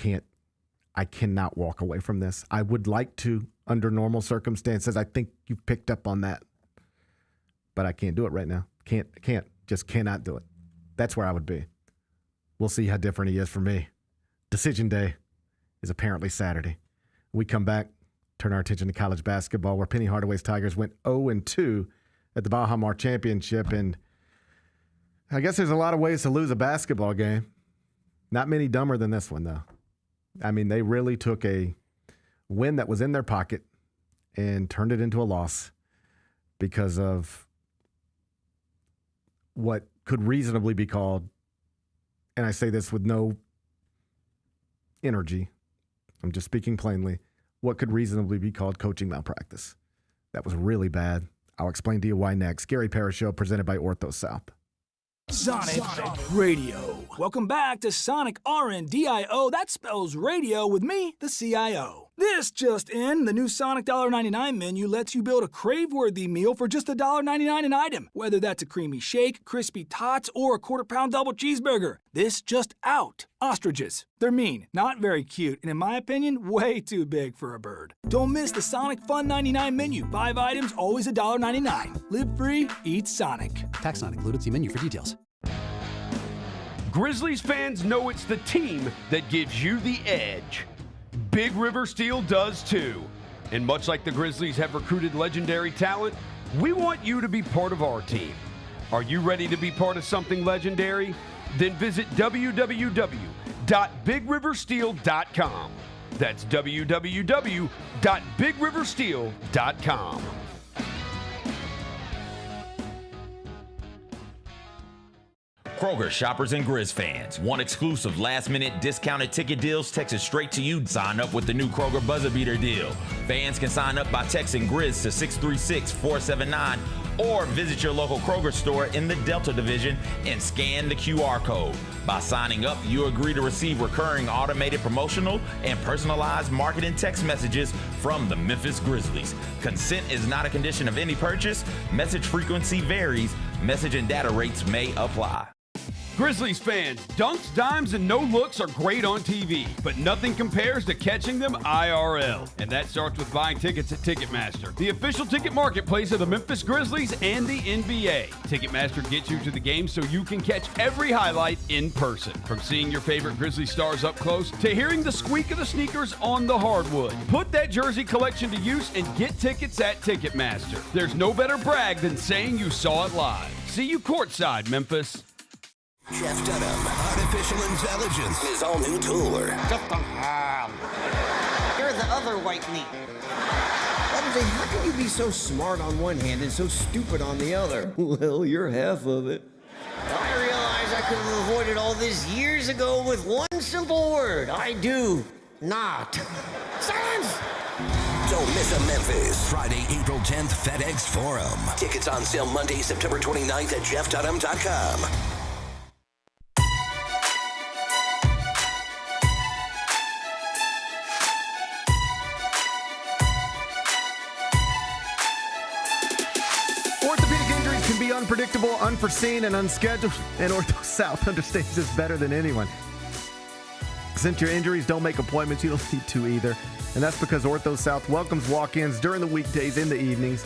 cannot walk away from this. I would like to, under normal circumstances. I think you've picked up on that, but I can't do it right now. Just cannot do it. That's where I would be. We'll see how different he is for me. Decision day is apparently Saturday. We come back, turn our attention to college basketball, where Penny Hardaway's Tigers went 0-2 at the Baja Mar Championship. And I guess there's a lot of ways to lose a basketball game. Not many dumber than this one, though. I mean, they really took a win that was in their pocket and turned it into a loss because of what could reasonably be called, and I say this with no energy, I'm just speaking plainly, what could reasonably be called coaching malpractice. That was really bad. I'll explain to you why next. Gary Parrish Show, presented by Ortho South. Sonic Radio. Welcome back to Sonic RNDIO. That spells radio with me, the CIO. This just in, the new Sonic $1.99 menu lets you build a crave-worthy meal for just $1.99 an item. Whether that's a creamy shake, crispy tots, or a quarter-pound double cheeseburger. This just out. Ostriches. They're mean, not very cute, and in my opinion, way too big for a bird. Don't miss the Sonic Fun 99 menu. 5 items, always $1.99. Live free, eat Sonic. Tax not included. See menu for details. Grizzlies fans know it's the team that gives you the edge. Big River Steel does too. And much like the Grizzlies have recruited legendary talent, we want you to be part of our team. Are you ready to be part of something legendary? Then visit www.bigriversteel.com. That's www.bigriversteel.com. Kroger shoppers and Grizz fans. Want exclusive last-minute discounted ticket deals texted straight to you? Sign up with the new Kroger Buzzer Beater deal. Fans can sign up by texting Grizz to 636-479 or visit your local Kroger store in the Delta Division and scan the QR code. By signing up, you agree to receive recurring automated promotional and personalized marketing text messages from the Memphis Grizzlies. Consent is not a condition of any purchase. Message frequency varies. Message and data rates may apply. Grizzlies fans, dunks, dimes, and no-looks are great on TV, but nothing compares to catching them IRL. And that starts with buying tickets at Ticketmaster, the official ticket marketplace of the Memphis Grizzlies and the NBA. Ticketmaster gets you to the game so you can catch every highlight in person. From seeing your favorite Grizzly stars up close to hearing the squeak of the sneakers on the hardwood. Put that jersey collection to use and get tickets at Ticketmaster. There's no better brag than saying you saw it live. See you courtside, Memphis. Jeff Dunham, Artificial Intelligence, his all-new tour. Just a hand. You're the other white meat. Jose, how can you be so smart on one hand and so stupid on the other? Well, you're half of it. I realize I could have avoided all this years ago with one simple word. I do not. Silence! Don't miss a Memphis. Friday, April 10th, FedEx Forum. Tickets on sale Monday, September 29th at jeffdunham.com. Orthopedic injuries can be unpredictable, unforeseen, and unscheduled, and Ortho South understands this better than anyone. Since your injuries don't make appointments, you don't need to either. And that's because Ortho South welcomes walk-ins during the weekdays, in the evenings,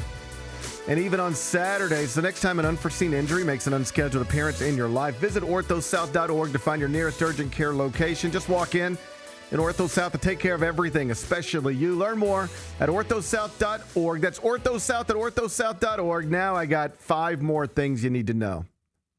and even on Saturdays. So next time an unforeseen injury makes an unscheduled appearance in your life, visit orthosouth.org to find your nearest urgent care location. Just walk in Ortho South to take care of everything, especially you. Learn more at orthosouth.org. That's orthosouth at orthosouth.org. Now I got 5 more things you need to know.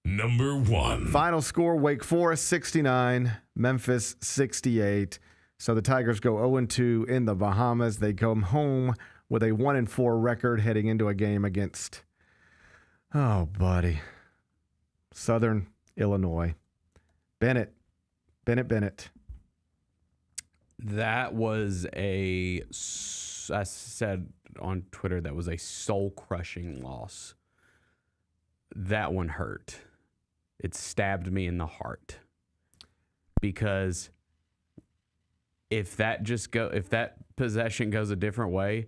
Number 1. Final score, Wake Forest 69, Memphis 68. So the Tigers go 0-2 in the Bahamas. They come home with a 1-4 record heading into a game against, Southern Illinois. Bennett. That was I said on Twitter, that was a soul-crushing loss. That one hurt. It stabbed me in the heart. Because if that possession goes a different way,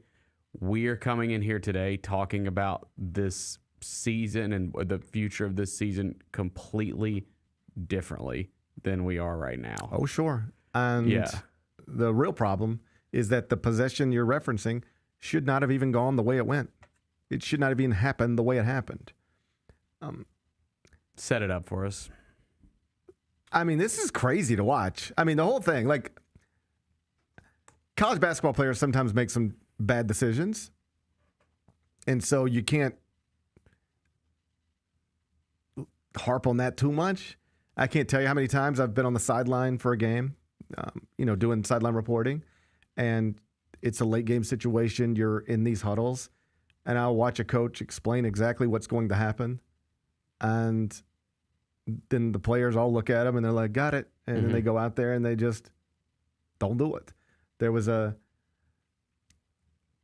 we are coming in here today talking about this season and the future of this season completely differently than we are right now. Oh, sure. And the real problem is that the possession you're referencing should not have even gone the way it went. It should not have even happened the way it happened. Set it up for us. I mean, this is crazy to watch. I mean, the whole thing, like, college basketball players sometimes make some bad decisions. And so you can't harp on that too much. I can't tell you how many times I've been on the sideline for a game, doing sideline reporting, and it's a late game situation. You're in these huddles, and I'll watch a coach explain exactly what's going to happen. And then the players all look at them and they're like, got it. And then they go out there and they just don't do it. There was a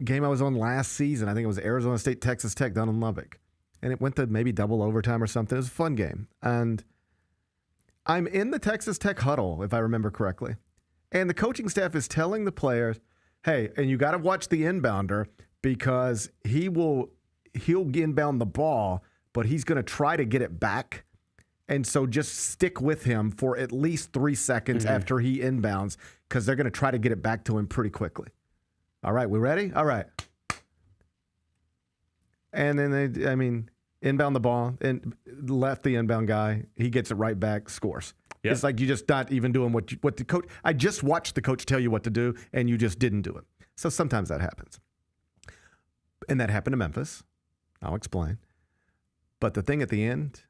game I was on last season. I think it was Arizona State, Texas Tech down in Lubbock. And it went to maybe double overtime or something. It was a fun game. And I'm in the Texas Tech huddle, if I remember correctly. And the coaching staff is telling the players, hey, and you got to watch the inbounder because he'll inbound the ball, but he's going to try to get it back. And so just stick with him for at least 3 seconds after he inbounds because they're going to try to get it back to him pretty quickly. All right, we ready? All right. And then inbound the ball and left the inbound guy. He gets it right back, scores. Yep. It's like you just not even doing what the coach. I just watched the coach tell you what to do, and you just didn't do it. So sometimes that happens. And that happened to Memphis. I'll explain. But the thing at the end,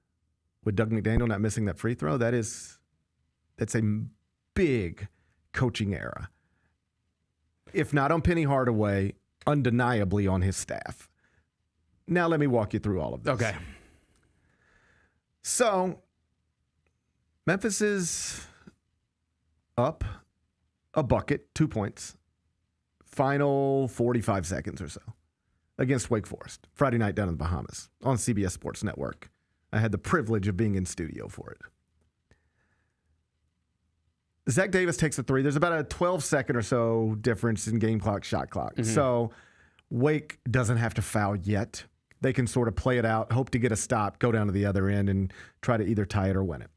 with Doug McDaniel not missing that free throw, that's a big coaching error. If not on Penny Hardaway, undeniably on his staff. Now let me walk you through all of this. Okay. So, Memphis is up a bucket, 2 points, final 45 seconds or so against Wake Forest, Friday night down in the Bahamas on CBS Sports Network. I had the privilege of being in studio for it. Zach Davis takes a three. There's about a 12-second or so difference in game clock, shot clock. So Wake doesn't have to foul yet. They can sort of play it out, hope to get a stop, go down to the other end, and try to either tie it or win it.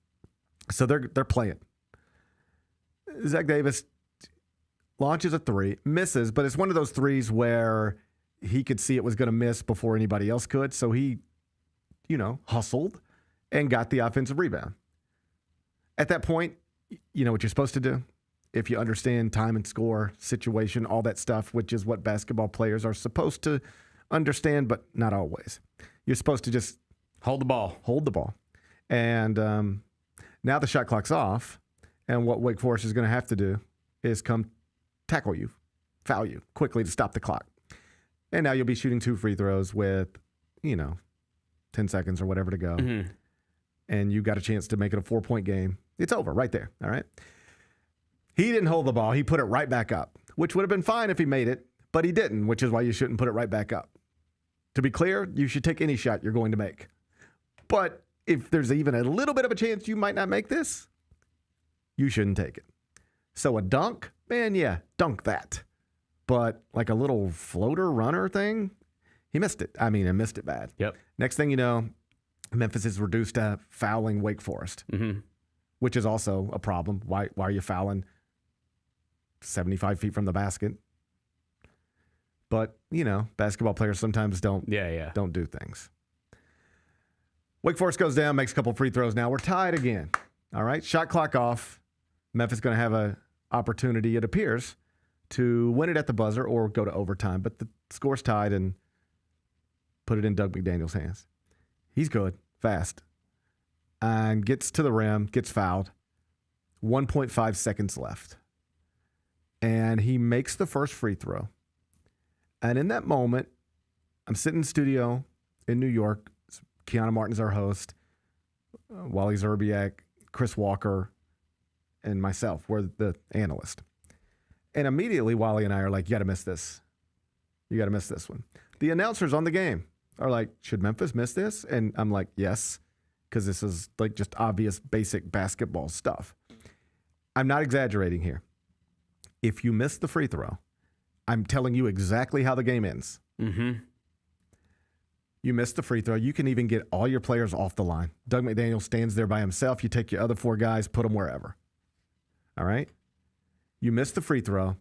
So they're playing. Zach Davis launches a three, misses, but it's one of those threes where he could see it was going to miss before anybody else could. So he, hustled and got the offensive rebound. At that point, you know what you're supposed to do? If you understand time and score, situation, all that stuff, which is what basketball players are supposed to understand, but not always. You're supposed to just hold the ball. And now the shot clock's off, and what Wake Forest is going to have to do is come tackle you, foul you quickly to stop the clock. And now you'll be shooting 2 free throws with, 10 seconds or whatever to go. Mm-hmm. And you got a chance to make it a 4-point game. It's over right there, all right? He didn't hold the ball. He put it right back up, which would have been fine if he made it, but he didn't, which is why you shouldn't put it right back up. To be clear, you should take any shot you're going to make. But if there's even a little bit of a chance you might not make this, you shouldn't take it. So a dunk, man, yeah, dunk that. But like a little floater runner thing, he missed it. I missed it bad. Yep. Next thing you know, Memphis is reduced to fouling Wake Forest, which is also a problem. Why are you fouling 75 feet from the basket? But, basketball players sometimes don't do things. Wake Forest goes down, makes a couple free throws now. We're tied again. All right, shot clock off. Memphis going to have an opportunity, it appears, to win it at the buzzer or go to overtime. But the score's tied and put it in Doug McDaniel's hands. He's good, fast, and gets to the rim, gets fouled. 1.5 seconds left. And he makes the first free throw. And in that moment, I'm sitting in the studio in New York. Kiana Martin's our host. Wally Zerbiak, Chris Walker, and myself. We're the analyst. And immediately, Wally and I are like, you got to miss this. You got to miss this one. The announcers on the game are like, should Memphis miss this? And I'm like, yes, because this is like just obvious basic basketball stuff. I'm not exaggerating here. If you miss the free throw, I'm telling you exactly how the game ends. Mm-hmm. You miss the free throw. You can even get all your players off the line. Doug McDaniel stands there by himself. You take your other 4 guys, put them wherever. All right? You miss the free throw.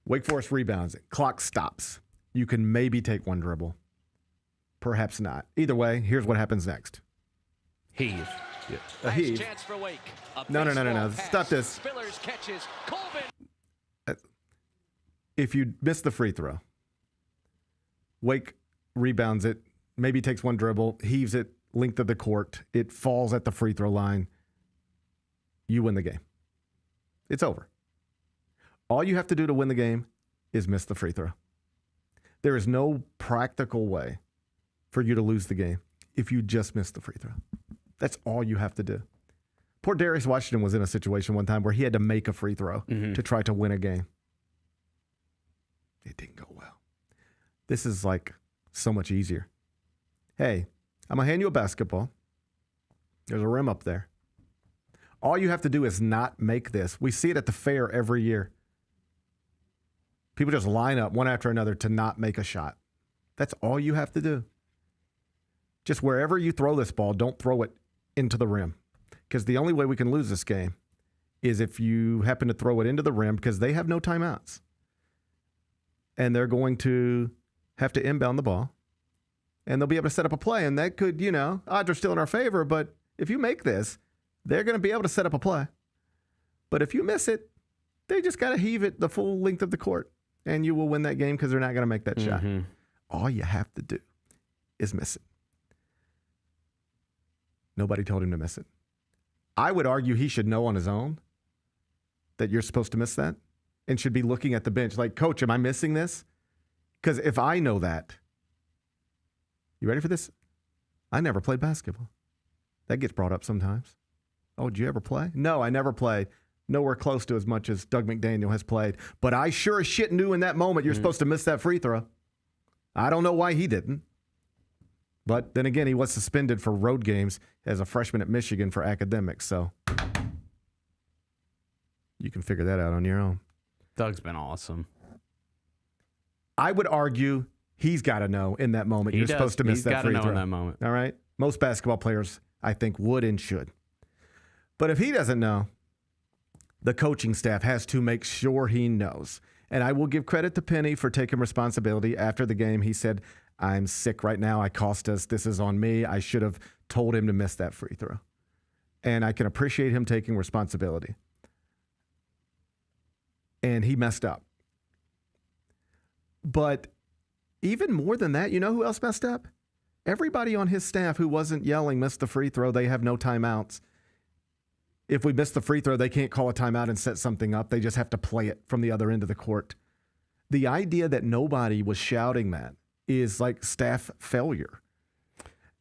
Wake Forest rebounds it. Clock stops. You can maybe take 1 dribble. Perhaps not. Either way, here's what happens next. Heave. Yeah. A heave. Chance for Wake. No. Stop this. Spillers catches. Colvin. If you miss the free throw, Wake rebounds it, maybe takes 1 dribble, heaves it length of the court, it falls at the free throw line, you win the game. It's over. All you have to do to win the game is miss the free throw. There is no practical way for you to lose the game if you just miss the free throw. That's all you have to do. Poor Darius Washington was in a situation one time where he had to make a free throw to try to win a game. It didn't go well. This is like so much easier. Hey, I'm going to hand you a basketball. There's a rim up there. All you have to do is not make this. We see it at the fair every year. People just line up one after another to not make a shot. That's all you have to do. Just wherever you throw this ball, don't throw it into the rim. Because the only way we can lose this game is if you happen to throw it into the rim because they have no timeouts. And they're going to have to inbound the ball. And they'll be able to set up a play. And that could, odds are still in our favor. But if you make this, they're going to be able to set up a play. But if you miss it, they just got to heave it the full length of the court. And you will win that game because they're not going to make that shot. All you have to do is miss it. Nobody told him to miss it. I would argue he should know on his own that you're supposed to miss that and should be looking at the bench like, Coach, am I missing this? Because if I know that, you ready for this? I never played basketball. That gets brought up sometimes. Oh, did you ever play? No, I never played. Nowhere close to as much as Doug McDaniel has played. But I sure as shit knew in that moment you're supposed to miss that free throw. I don't know why he didn't. But then again, he was suspended for road games as a freshman at Michigan for academics. So you can figure that out on your own. Doug's been awesome. I would argue he's got to know in that moment you're supposed to miss that free throw. He's got to know in that moment. All right? Most basketball players, I think, would and should. But if he doesn't know, the coaching staff has to make sure he knows. And I will give credit to Penny for taking responsibility. After the game, he said, I'm sick right now. I cost us. This is on me. I should have told him to miss that free throw. And I can appreciate him taking responsibility. And he messed up. But even more than that, you know who else messed up? Everybody on his staff who wasn't yelling, missed the free throw. They have no timeouts. If we miss the free throw, they can't call a timeout and set something up. They just have to play it from the other end of the court. the idea that nobody was shouting that is like staff failure.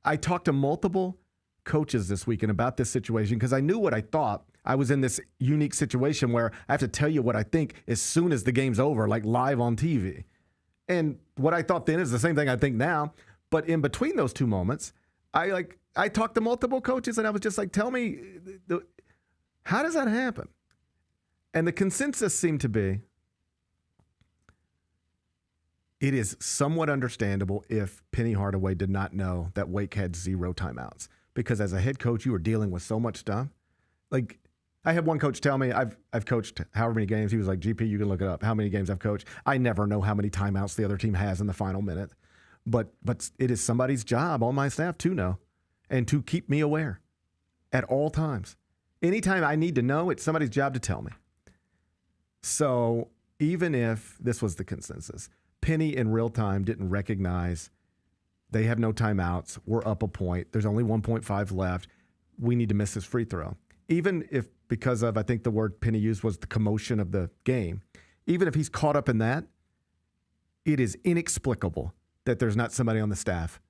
I talked to multiple coaches this weekend about this situation because I knew what I thought. I was in this unique situation where I have to tell you what I think as soon as the game's over, like live on TV. And what I thought then is the same thing I think now. But in between those two moments, I talked to multiple coaches and I was just like, tell me, how does that happen? And the consensus seemed to be, it is somewhat understandable if Penny Hardaway did not know that Wake had 0 timeouts. Because as a head coach, you were dealing with so much stuff. Like, I had one coach tell me, I've coached however many games. He was like, GP, you can look it up, how many games I've coached. I never know how many timeouts the other team has in the final minute. But it is somebody's job on my staff to know and to keep me aware at all times. Anytime I need to know, it's somebody's job to tell me. So even if this was the consensus, Penny in real time didn't recognize they have no timeouts. We're up a point. There's only 1.5 left. We need to miss this free throw. Even if, because of, I think the word Penny used was the commotion of the game, even if he's caught up in that, it is inexplicable that there's not somebody on the staff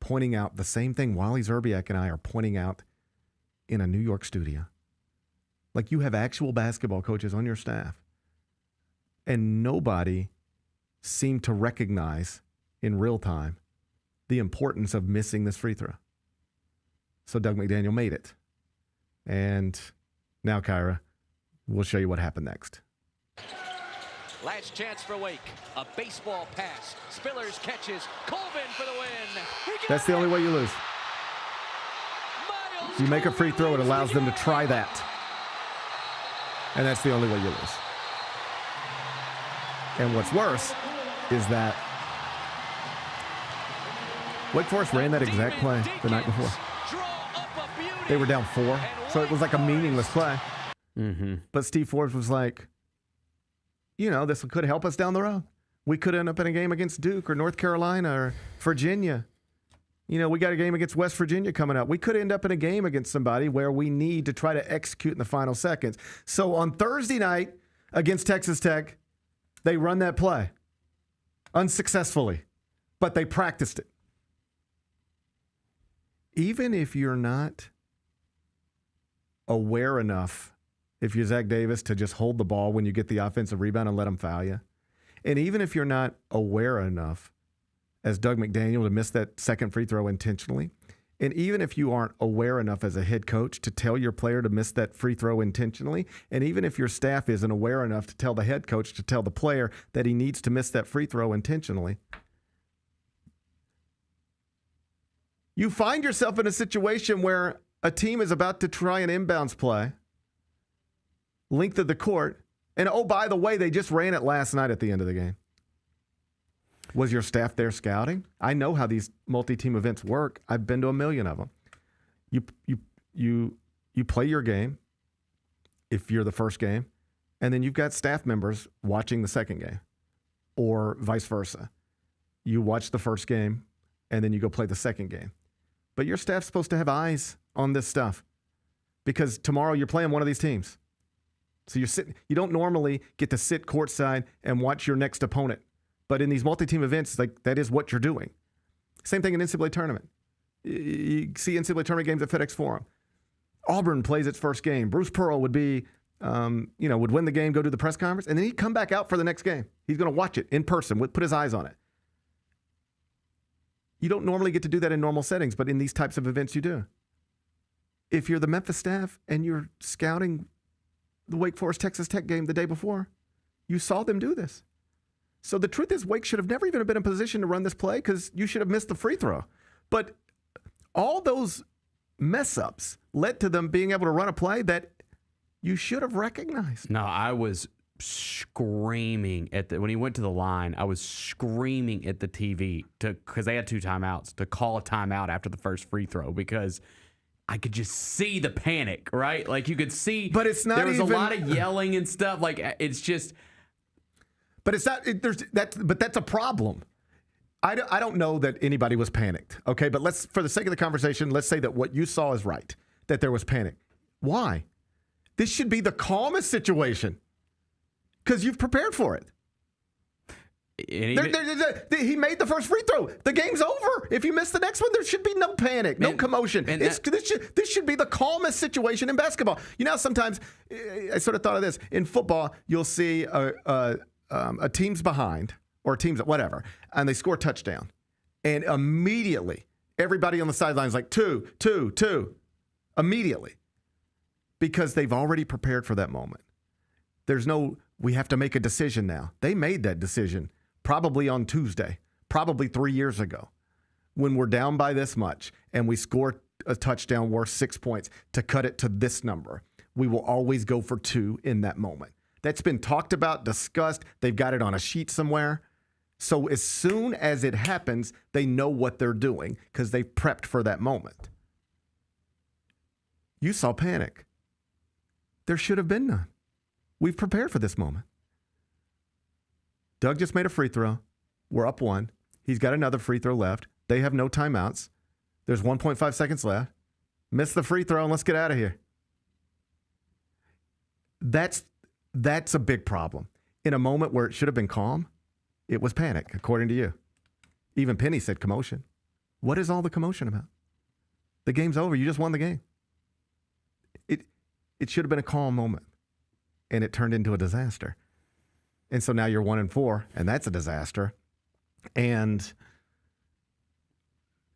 pointing out the same thing Wally Zerbiak and I are pointing out in a New York studio. Like, you have actual basketball coaches on your staff, and nobody seemed to recognize in real time the importance of missing this free throw. So Doug McDaniel made it. And now, Kyra, we'll show you what happened next. Last chance for Wake. A baseball pass. Spillers catches. Colvin for the win. That's the only way you lose. You make a free throw, it allows them to try that. And that's the only way you lose. And what's worse is that Wake Forest ran that exact play the night before. They were down 4, so it was like a meaningless play. Mm-hmm. But Steve Forbes was like, you know, this could help us down the road. We could end up in a game against Duke or North Carolina or Virginia. You know, we got a game against West Virginia coming up. We could end up in a game against somebody where we need to try to execute in the final seconds. So on Thursday night against Texas Tech, they run that play unsuccessfully, but they practiced it. Even if you're not aware enough, if you're Zach Davis, to just hold the ball when you get the offensive rebound and let them foul you, and even if you're not aware enough as Doug McDaniel to miss that second free throw intentionally, and even if you aren't aware enough as a head coach to tell your player to miss that free throw intentionally, and even if your staff isn't aware enough to tell the head coach to tell the player that he needs to miss that free throw intentionally, you find yourself in a situation where a team is about to try an inbounds play, length of the court, and oh, by the way, they just ran it last night at the end of the game. Was your staff there scouting? I know how these multi-team events work. I've been to a million of them. You play your game if you're the first game, and then you've got staff members watching the second game, or vice versa. You watch the first game, and then you go play the second game. But your staff's supposed to have eyes on this stuff because tomorrow you're playing one of these teams. So you don't normally get to sit courtside and watch your next opponent. But in these multi-team events, like, that is what you're doing. Same thing in NCAA tournament. You see NCAA tournament games at FedEx Forum. Auburn plays its first game. Bruce Pearl would be, would win the game, go to the press conference, and then he'd come back out for the next game. He's going to watch it in person, put his eyes on it. You don't normally get to do that in normal settings, but in these types of events, you do. If you're the Memphis staff and you're scouting the Wake Forest Texas Tech game the day before, you saw them do this. So the truth is, Wake should have never even been in position to run this play because you should have missed the free throw. But all those mess-ups led to them being able to run a play that you should have recognized. No, I was screaming when he went to the line. I was screaming at the TV because they had 2 timeouts to call a timeout after the first free throw because I could just see the panic, right? Like, you could see, but it's not. There was a lot of yelling and stuff. Like, it's just. But it's not. But that's a problem. I don't know that anybody was panicked. Okay, but for the sake of the conversation, let's say that what you saw is right. That there was panic. Why? This should be the calmest situation. Because you've prepared for it. He made the first free throw. The game's over. If you miss the next one, there should be no panic, no commotion. This should be the calmest situation in basketball. You know, sometimes I sort of thought of this. In football, you'll see a team's behind or teams whatever, and they score a touchdown, and immediately everybody on the sideline is like two, immediately, because they've already prepared for that moment. There's no, we have to make a decision now. They made that decision probably on Tuesday, probably 3 years ago, when we're down by this much and we score a touchdown worth 6 points to cut it to this number. We will always go for 2 in that moment. That's been talked about, discussed. They've got it on a sheet somewhere. So as soon as it happens, they know what they're doing because they've prepped for that moment. You saw panic. There should have been none. We've prepared for this moment. Doug just made a free throw. We're up 1. He's got another free throw left. They have no timeouts. There's 1.5 seconds left. Miss the free throw and let's get out of here. That's a big problem. In a moment where it should have been calm, it was panic, according to you. Even Penny said commotion. What is all the commotion about? The game's over. You just won the game. It should have been a calm moment, and it turned into a disaster. And so now you're 1-4, and that's a disaster. And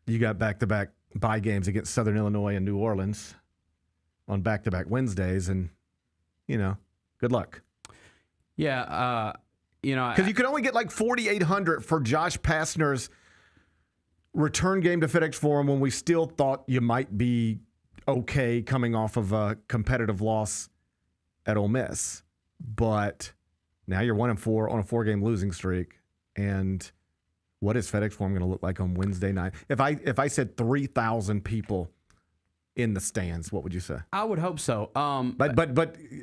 you got back-to-back bye games against Southern Illinois and New Orleans on back-to-back Wednesdays, and, good luck. Yeah, because you could only get like 4,800 for Josh Pastner's return game to FedEx Forum when we still thought you might be okay coming off of a competitive loss at Ole Miss. But now you're 1-4 on a 4-game losing streak. And what is FedEx Forum going to look like on Wednesday night? If I said 3,000 people in the stands, what would you say? I would hope so. But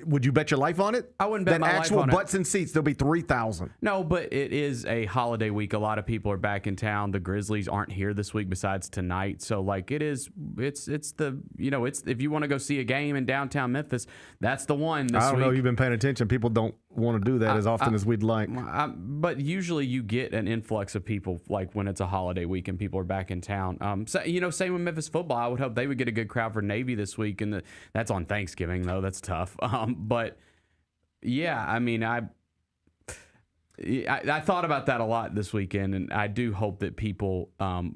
would you bet your life on it? I wouldn't bet my life on it. Actual butts and seats, there'll be 3,000. No, but it is a holiday week. A lot of people are back in town. The Grizzlies aren't here this week besides tonight. So it's if you want to go see a game in downtown Memphis, that's the one this week. I don't know if you've been paying attention. People don't want to do that as often as we'd like. But usually you get an influx of people like when it's a holiday week and people are back in town. Same with Memphis football. I would hope they would get a good crowd for Navy this week, and that's on Thanksgiving though. That's tough. But yeah, I mean, I thought about that a lot this weekend, and I do hope that people,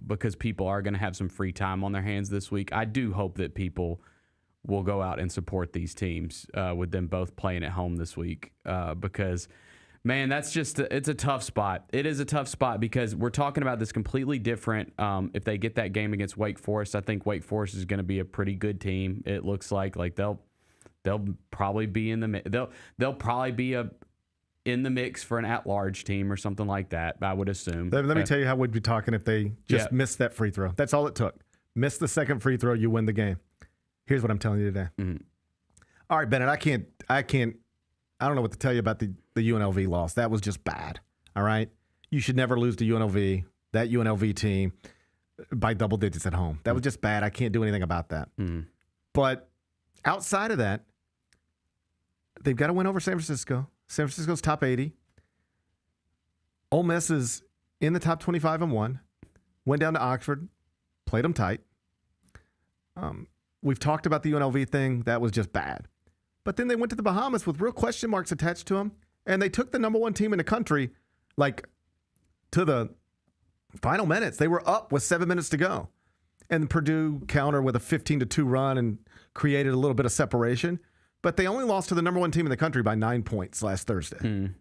because people are going to have some free time on their hands this week, I do hope that people will go out and support these teams with them both playing at home this week, because man, it's a tough spot. It is a tough spot because we're talking about this completely different. If they get that game against Wake Forest, I think Wake Forest is going to be a pretty good team. It looks like they'll probably be in the they'll probably be in the mix for an at-large team or something like that, I would assume. Let me tell you how we'd be talking if they just missed that free throw. That's all it took. Miss the second free throw, you win the game. Here's what I'm telling you today. Mm-hmm. All right, Bennett, I don't know what to tell you about the UNLV loss. That was just bad. All right? You should never lose to UNLV, that UNLV team, by double digits at home. That was just bad. I can't do anything about that. Mm. But outside of that, they've got to win over San Francisco. San Francisco's top 80. Ole Miss is in the top 25-1. Went down to Oxford, played them tight. We've talked about the UNLV thing. That was just bad. But then they went to the Bahamas with real question marks attached to them, and they took the number 1 team in the country, to the final minutes. They were up with 7 minutes to go. And Purdue countered with a 15-2 run and created a little bit of separation. But they only lost to the number 1 team in the country by 9 points last Thursday. Mm.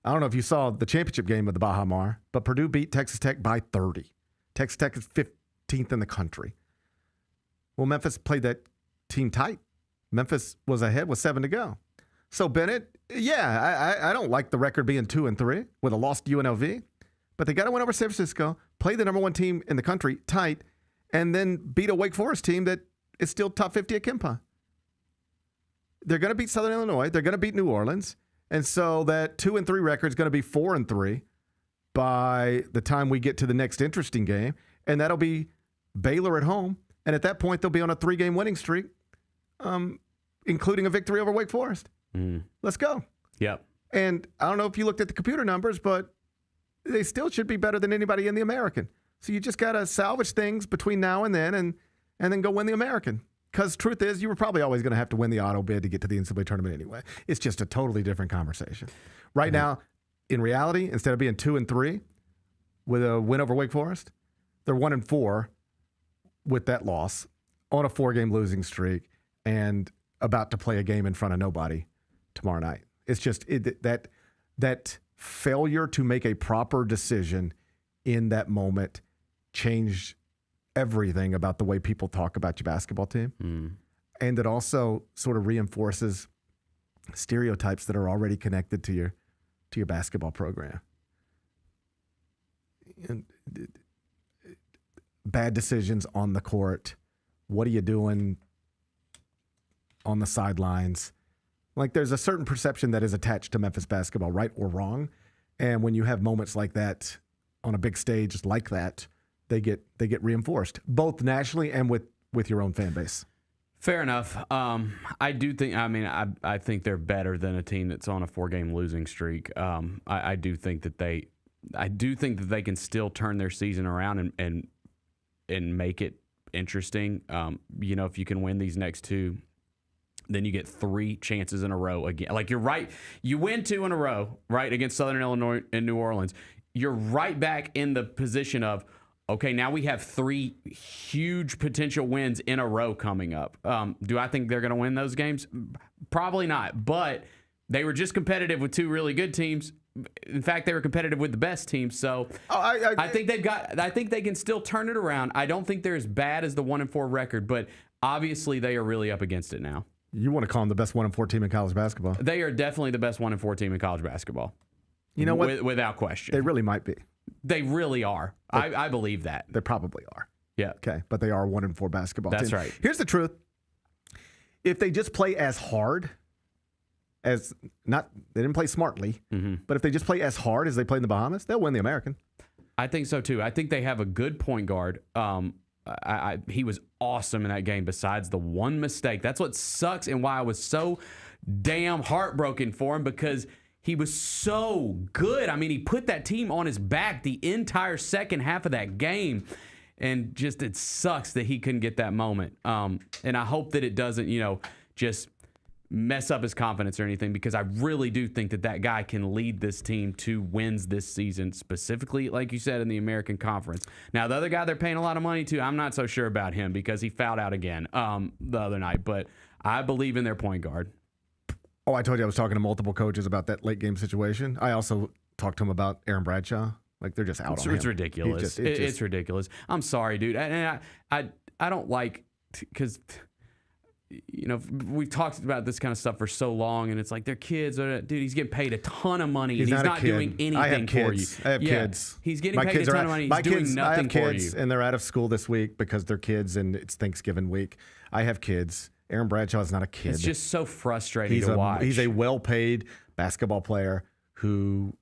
I don't know if you saw the championship game of the Baha Mar, but Purdue beat Texas Tech by 30. Texas Tech is 15th in the country. Well, Memphis played that team tight. Memphis was ahead with 7 to go. So, Bennett, I don't like the record being 2-3 with a loss to UNLV, but they got to win over San Francisco, play the number 1 team in the country tight, and then beat a Wake Forest team that is still top 50 at KenPom. They're going to beat Southern Illinois. They're going to beat New Orleans. And so that 2-3 record is going to be 4-3 by the time we get to the next interesting game. And that'll be Baylor at home. And at that point, they'll be on a 3-game winning streak, including a victory over Wake Forest. Mm. Let's go. Yep. And I don't know if you looked at the computer numbers, but they still should be better than anybody in the American. So you just got to salvage things between now and then then go win the American. Because truth is, you were probably always going to have to win the auto bid to get to the NCAA tournament anyway. It's just a totally different conversation. Right now, in reality, instead of being 2-3 with a win over Wake Forest, they're 1-4 with that loss on a 4-game losing streak and about to play a game in front of nobody tomorrow night. It's just that failure to make a proper decision in that moment changed everything about the way people talk about your basketball team. And it also sort of reinforces stereotypes that are already connected to your basketball program. And bad decisions on the court. What are you doing on the sidelines? Like, there's a certain perception that is attached to Memphis basketball, right or wrong. And when you have moments like that on a big stage like that, they get reinforced, both nationally and with your own fan base. Fair enough. I do think. I mean, I think they're better than a team that's on a 4-game losing streak. I do think that they can still turn their season around and make it interesting. If you can win these next 2, then you get 3 chances in a row again. Like, you're right. You win 2 in a row, right, against Southern Illinois and New Orleans. You're right back in the position of, okay, now we have 3 huge potential wins in a row coming up. Do I think they're going to win those games? Probably not. But they were just competitive with 2 really good teams. In fact, they were competitive with the best team. So I think I think they can still turn it around. I don't think they're as bad as the 1-4 record, but obviously they are really up against it now. You want to call them the best 1-4 team in college basketball? They are definitely the best 1-4 team in college basketball. You know what? Without question. They really might be. They really are. I believe that. They probably are. Yeah. Okay. But they are a 1-4 basketball team. That's right. Here's the truth. If they just play as hard as they didn't play smartly, but if they just play as hard as they played in the Bahamas, they'll win the American. I think so too. I think they have a good point guard. He was awesome in that game besides the one mistake. That's what sucks and why I was so damn heartbroken for him, because he was so good. I mean, he put that team on his back the entire second half of that game. And just, it sucks that he couldn't get that moment. And I hope that it doesn't, just mess up his confidence or anything, because I really do think that guy can lead this team to wins this season, specifically, like you said, in the American Conference. Now, the other guy they're paying a lot of money to, I'm not so sure about him because he fouled out again the other night. But I believe in their point guard. Oh, I told you I was talking to multiple coaches about that late game situation. I also talked to him about Aaron Bradshaw. Like, they're just out on him. It's ridiculous. It's ridiculous. I'm sorry, dude. And I don't like, because, we've talked about this kind of stuff for so long, and it's like, they're kids. Dude, he's getting paid a ton of money, and he's not doing anything for you. I have kids. He's getting paid a ton of money. He's doing nothing for you. I have kids, and they're out of school this week because they're kids, and it's Thanksgiving week. I have kids. Aaron Bradshaw is not a kid. It's just so frustrating to watch. He's a well-paid basketball player who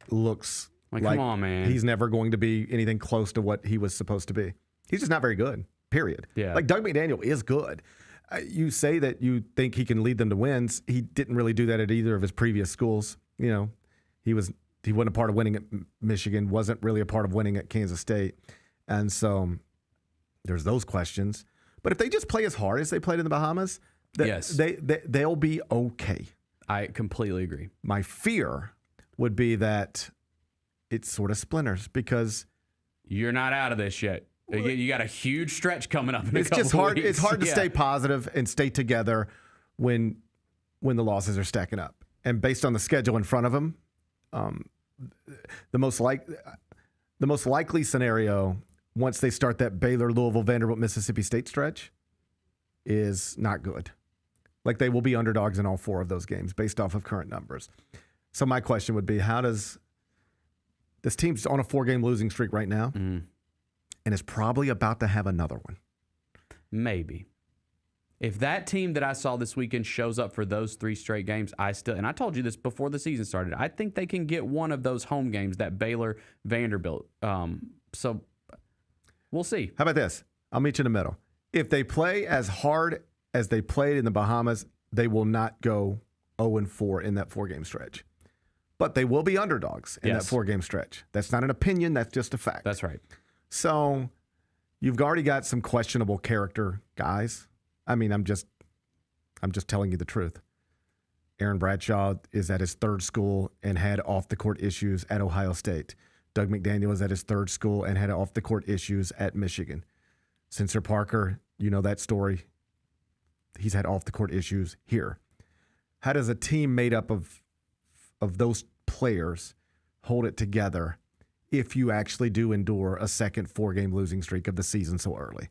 looks like, come on, man. He's never going to be anything close to what he was supposed to be. He's just not very good, period. Yeah. Like, Doug McDaniel is good. You say that you think he can lead them to wins. He didn't really do that at either of his previous schools. He wasn't a part of winning at Michigan, wasn't really a part of winning at Kansas State. And so there's those questions. But if they just play as hard as they played in the Bahamas, they'll be okay. I completely agree. My fear would be that it sort of splinters because you're not out of this yet. You got a huge stretch coming up in a couple just hard. weeks. It's hard to stay positive and stay together when the losses are stacking up. And based on the schedule in front of them, the most likely scenario once they start that Baylor, Louisville, Vanderbilt, Mississippi State stretch is not good. Like, they will be underdogs in all 4 of those games based off of current numbers. So my question would be, how does this team's on a 4-game losing streak right now and is probably about to have another one? Maybe. If that team that I saw this weekend shows up for those 3 straight games, and I told you this before the season started, I think they can get one of those home games, that Baylor, Vanderbilt. So we'll see. How about this? I'll meet you in the middle. If they play as hard as they played in the Bahamas, they will not go 0-4 in that 4-game stretch. But they will be underdogs in that 4-game stretch. That's not an opinion. That's just a fact. That's right. So you've already got some questionable character guys. I mean, I'm just telling you the truth. Aaron Bradshaw is at his third school and had off-the-court issues at Ohio State. Doug McDaniel is at his third school and had off-the-court issues at Michigan. Spencer Parker, you know that story. He's had off-the-court issues here. How does a team made up of those players hold it together if you actually do endure a second 4-game losing streak of the season so early?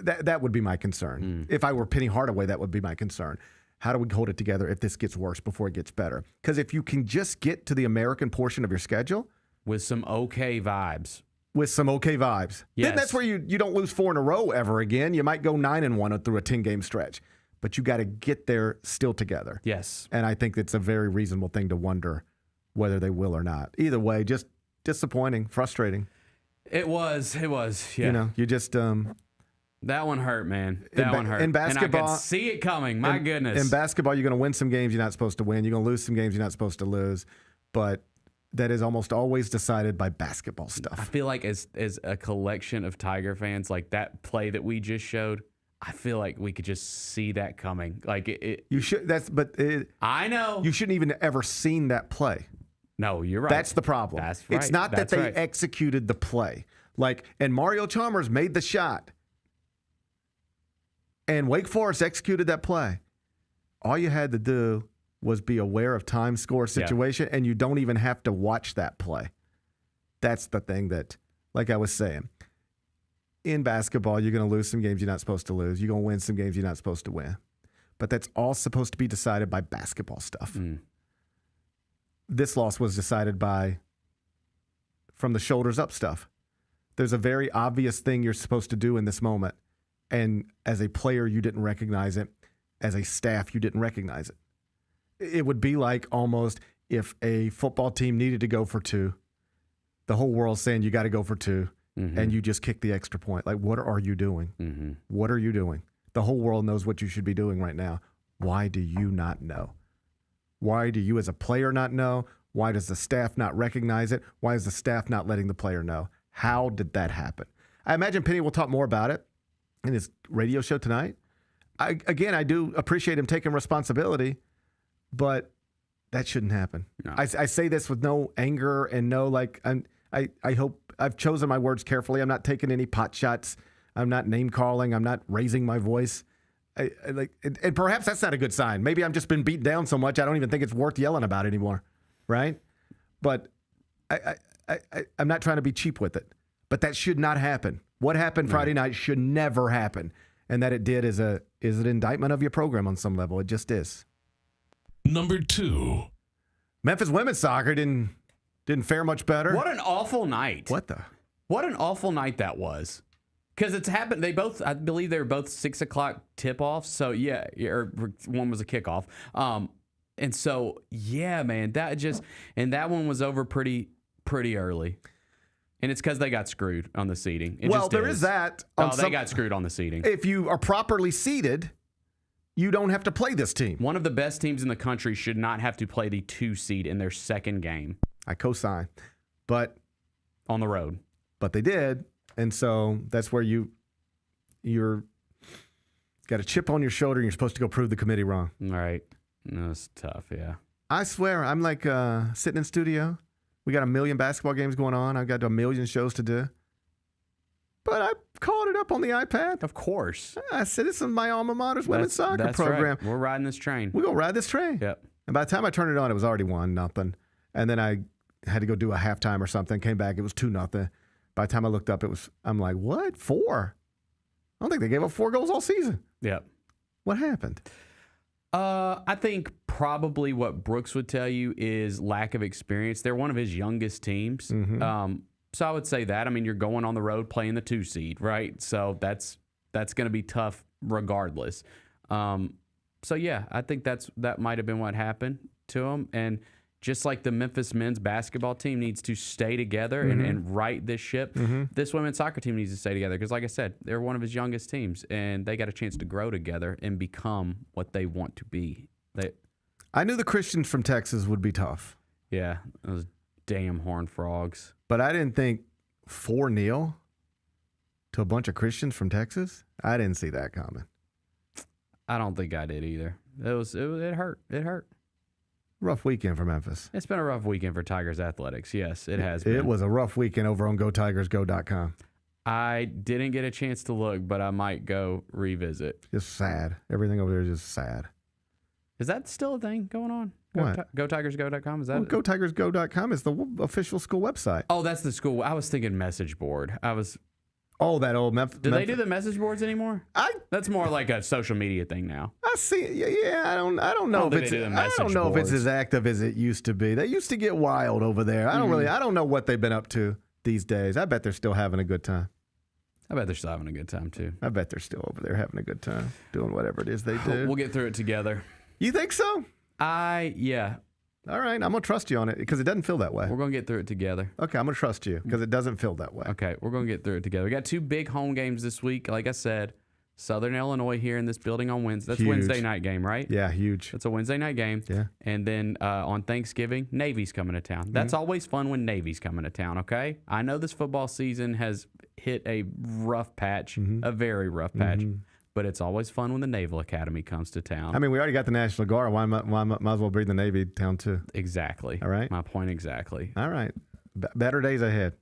That would be my concern. If I were Penny Hardaway, that would be my concern. How do we hold it together if this gets worse before it gets better? Because if you can just get to the American portion of your schedule with some okay vibes. Yes. Then that's where you don't lose 4 in a row ever again. You might go 9-1 through a 10-game stretch. But you got to get there still together. Yes. And I think it's a very reasonable thing to wonder whether they will or not. Either way, just disappointing, frustrating. It was, yeah. You know, you just... that one hurt, man. That one hurt. In basketball... And I could see it coming. My goodness. In basketball, you're going to win some games you're not supposed to win. You're going to lose some games you're not supposed to lose. But that is almost always decided by basketball stuff. I feel like as a collection of Tiger fans, like that play that we just showed, I feel like we could just see that coming. Like you should. I know you shouldn't even ever seen that play. No, you're right. That's the problem. That's right. It's not that they executed the play. And Mario Chalmers made the shot, and Wake Forest executed that play. All you had to do was be aware of time, score, situation, and you don't even have to watch that play. That's the thing that, like I was saying. In basketball, you're going to lose some games you're not supposed to lose. You're going to win some games you're not supposed to win. But that's all supposed to be decided by basketball stuff. This loss was decided from the shoulders up stuff. There's a very obvious thing you're supposed to do in this moment. And as a player, you didn't recognize it. As a staff, you didn't recognize it. It would be like almost if a football team needed to go for 2, the whole world's saying you got to go for 2. And you just kick the extra point. Like, what are you doing? What are you doing? The whole world knows what you should be doing right now. Why do you not know? Why do you as a player not know? Why does the staff not recognize it? Why is the staff not letting the player know? How did that happen? I imagine Penny will talk more about it in his radio show tonight. I do appreciate him taking responsibility, but that shouldn't happen. No. I say this with no anger and no, I hope I've chosen my words carefully. I'm not taking any pot shots. I'm not name calling. I'm not raising my voice. And perhaps that's not a good sign. Maybe I've just been beat down so much I don't even think it's worth yelling about anymore, right? But I'm not trying to be cheap with it. But that should not happen. What happened Friday night should never happen. And that it did is an indictment of your program on some level. It just is. Number 2. Memphis women's soccer didn't fare much better. What an awful night. What an awful night that was. Because it's happened. I believe they were both 6 o'clock tip-offs. So, yeah, or one was a kickoff. And so, yeah, man, that one was over pretty early. And it's because they got screwed on the seating. There is that. They got screwed on the seating. If you are properly seated, you don't have to play this team. One of the best teams in the country should not have to play the 2 seed in their second game. I co-sign. But on the road. But they did. And so that's where you're got a chip on your shoulder and you're supposed to go prove the committee wrong. All right. No, it's tough, yeah. I swear, I'm like sitting in studio. We got 1 million basketball games going on. I've got 1 million shows to do. But I called it up on the iPad. Of course. I said, this is my alma mater's women's soccer program. Right. We're riding this train. We're going to ride this train. Yep. And by the time I turned it on, it was already 1-0. And then I had to go do a halftime or something. Came back, it was 2-0. By the time I looked up, I'm like, what? 4? I don't think they gave up 4 goals all season. Yep. What happened? I think probably what Brooks would tell you is lack of experience. They're one of his youngest teams. Mm-hmm. So I would say that. I mean, you're going on the road playing the 2 seed, right? So that's going to be tough regardless. So yeah, I think that might have been what happened to him. And just like the Memphis men's basketball team needs to stay together and right this ship, this women's soccer team needs to stay together. Because like I said, they're one of his youngest teams, and they got a chance to grow together and become what they want to be. I knew the Christians from Texas would be tough. Yeah, those damn Horned Frogs. But I didn't think 4-0 to a bunch of Christians from Texas. I didn't see that coming. I don't think I did either. It hurt. It hurt. Rough weekend for Memphis. It's been a rough weekend for Tigers athletics. Yes, it has been. It was a rough weekend over on GoTigersGo.com. I didn't get a chance to look, but I might go revisit. Just sad. Everything over there is just sad. Is that still a thing going on? What? GoTigersGo.com? Is that? Well, GoTigersGo.com is the official school website. Oh, that's the school. I was thinking message board. Oh, that old Memphis. Do they do the message boards anymore? That's more like a social media thing now. I see. Yeah. I don't know if it's. I don't know if it's as active as it used to be. They used to get wild over there. I don't know what they've been up to these days. I bet they're still having a good time. I bet they're still having a good time too. I bet they're still over there having a good time doing whatever it is they do. We'll get through it together. You think so? Yeah. All right, I'm going to trust you on it because it doesn't feel that way. We're going to get through it together. Okay, I'm going to trust you because it doesn't feel that way. Okay, we're going to get through it together. We got 2 big home games this week. Like I said, Southern Illinois here in this building on Wednesday. That's Wednesday night game, right? Yeah, huge. It's a Wednesday night game. Yeah. And then on Thanksgiving, Navy's coming to town. That's always fun when Navy's coming to town, okay? I know this football season has hit a rough patch, a very rough patch. But it's always fun when the Naval Academy comes to town. I mean, we already got the National Guard. Why might as well bring the Navy town too? Exactly. All right. My point exactly. All right. Better days ahead.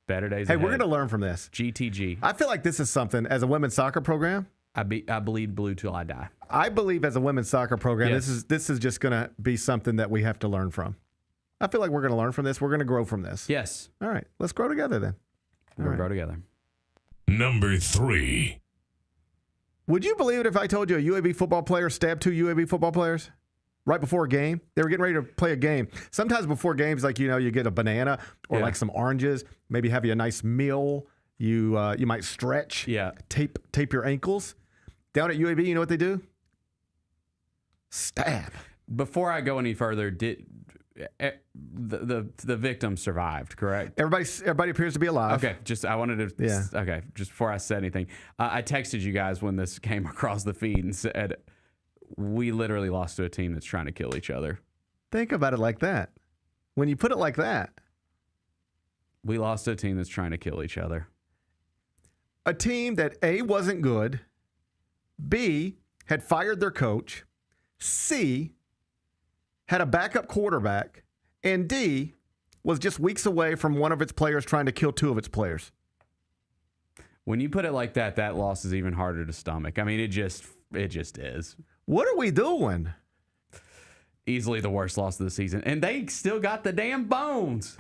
Better days ahead. Hey, we're going to learn from this. GTG. I feel like this is something, as a women's soccer program. I bleed blue till I die. I believe as a women's soccer program, Yes. this is just going to be something that we have to learn from. I feel like we're going to learn from this. We're going to grow from this. Yes. All right. Let's grow together then. We're going to grow together. Number 3. Would you believe it if I told you a UAB football player stabbed 2 UAB football players right before a game? They were getting ready to play a game. Sometimes before games, like, you get a banana or like some oranges, maybe have you a nice meal. You might stretch. Yeah. Tape your ankles. Down at UAB, you know what they do? Stab. Before I go any further, the victim survived, correct? Everybody appears to be alive. Okay, I wanted to. Yeah. Okay, just before I said anything, I texted you guys when this came across the feed and said we literally lost to a team that's trying to kill each other. Think about it like that. When you put it like that, we lost to a team that's trying to kill each other. A team that A, wasn't good, B, had fired their coach, C, had a backup quarterback, and D, was just weeks away from one of its players trying to kill 2 of its players. When you put it like that, that loss is even harder to stomach. I mean, it just is. What are we doing? Easily the worst loss of the season. And they still got the damn bones.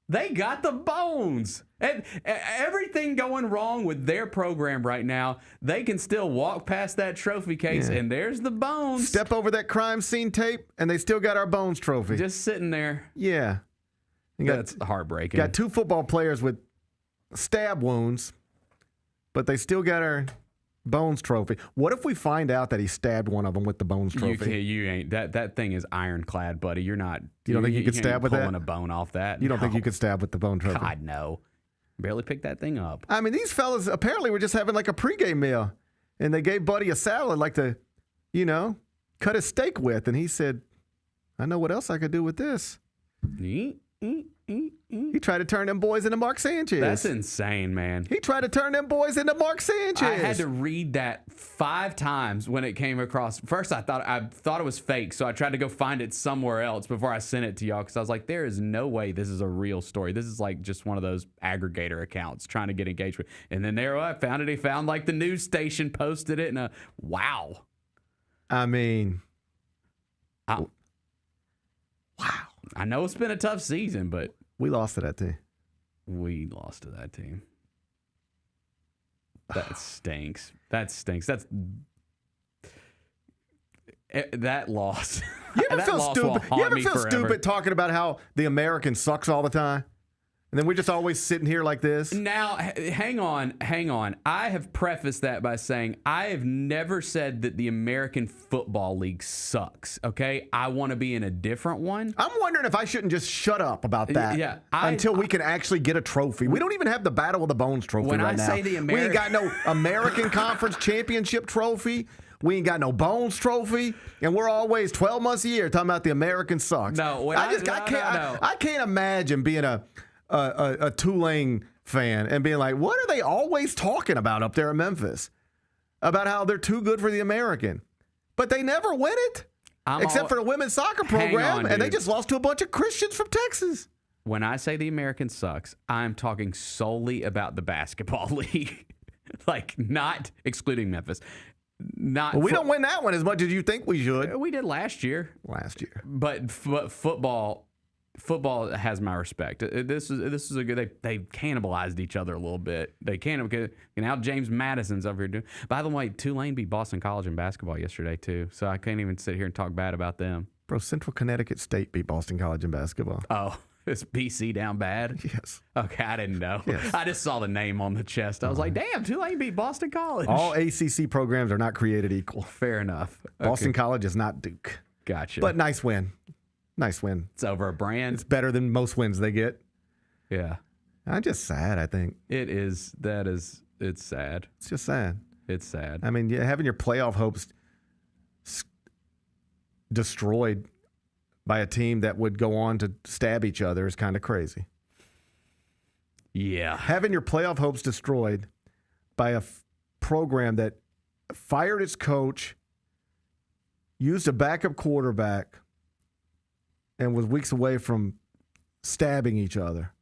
They got the bones. And everything going wrong with their program right now, they can still walk past that trophy case, and there's the bones. Step over that crime scene tape, and they still got our bones trophy. Just sitting there. Yeah. That's heartbreaking. Got 2 football players with stab wounds, but they still got our bones trophy. What if we find out that he stabbed one of them with the bones trophy? You ain't. That thing is ironclad, buddy. You're not. You don't think you could stab with that? Pulling a bone off that. You don't think you could stab with the bone trophy? God, no. Barely picked that thing up. I mean, these fellas apparently were just having like a pregame meal, and they gave Buddy a salad like to, cut his steak with, and he said, I know what else I could do with this. He tried to turn them boys into Mark Sanchez. That's insane, man. He tried to turn them boys into Mark Sanchez. I had to read that 5 times when it came across. First, I thought it was fake, so I tried to go find it somewhere else before I sent it to y'all because I was like, there is no way this is a real story. This is like just one of those aggregator accounts trying to get engagement. And then there I found it. He found like the news station posted it, and wow. I mean, wow. I know it's been a tough season, but we lost to that team. We lost to that team. That stinks. That stinks. That loss. You ever feel stupid? You ever feel stupid talking about how the American sucks all the time? And then we're just always sitting here like this. Now, hang on. I have prefaced that by saying I have never said that the American Football League sucks, okay? I want to be in a different one. I'm wondering if I shouldn't just shut up about that until we can actually get a trophy. We don't even have the Battle of the Bones trophy right now. When I say the American... We ain't got no American Conference Championship trophy. We ain't got no Bones Trophy, and we're always 12 months a year talking about the American sucks. No, I can't imagine being a Tulane fan and being like, what are they always talking about up there in Memphis? About how they're too good for the American. But they never win it, except for the women's soccer program, and they just lost to a bunch of Christians from Texas. When I say the American sucks, I'm talking solely about the basketball league. Like, not excluding Memphis. We don't win that one as much as you think we should. We did last year. But football has my respect. This is a good. They cannibalized each other a little bit. They now James Madison's over here doing. By the way, Tulane beat Boston College in basketball yesterday too. So I can't even sit here and talk bad about them. Bro, Central Connecticut State beat Boston College in basketball. Oh. Is BC down bad? Yes. Okay, I didn't know. Yes. I just saw the name on the chest. I was like, damn, Tulane beat Boston College. All ACC programs are not created equal. Fair enough. Boston College is not Duke. Gotcha. But nice win. Nice win. It's over a brand. It's better than most wins they get. Yeah. I'm just sad, I think. It is. It's sad. It's just sad. It's sad. I mean, having your playoff hopes destroyed by a team that would go on to stab each other is kind of crazy. Yeah. Having your playoff hopes destroyed by a program that fired its coach, used a backup quarterback, and was weeks away from stabbing each other.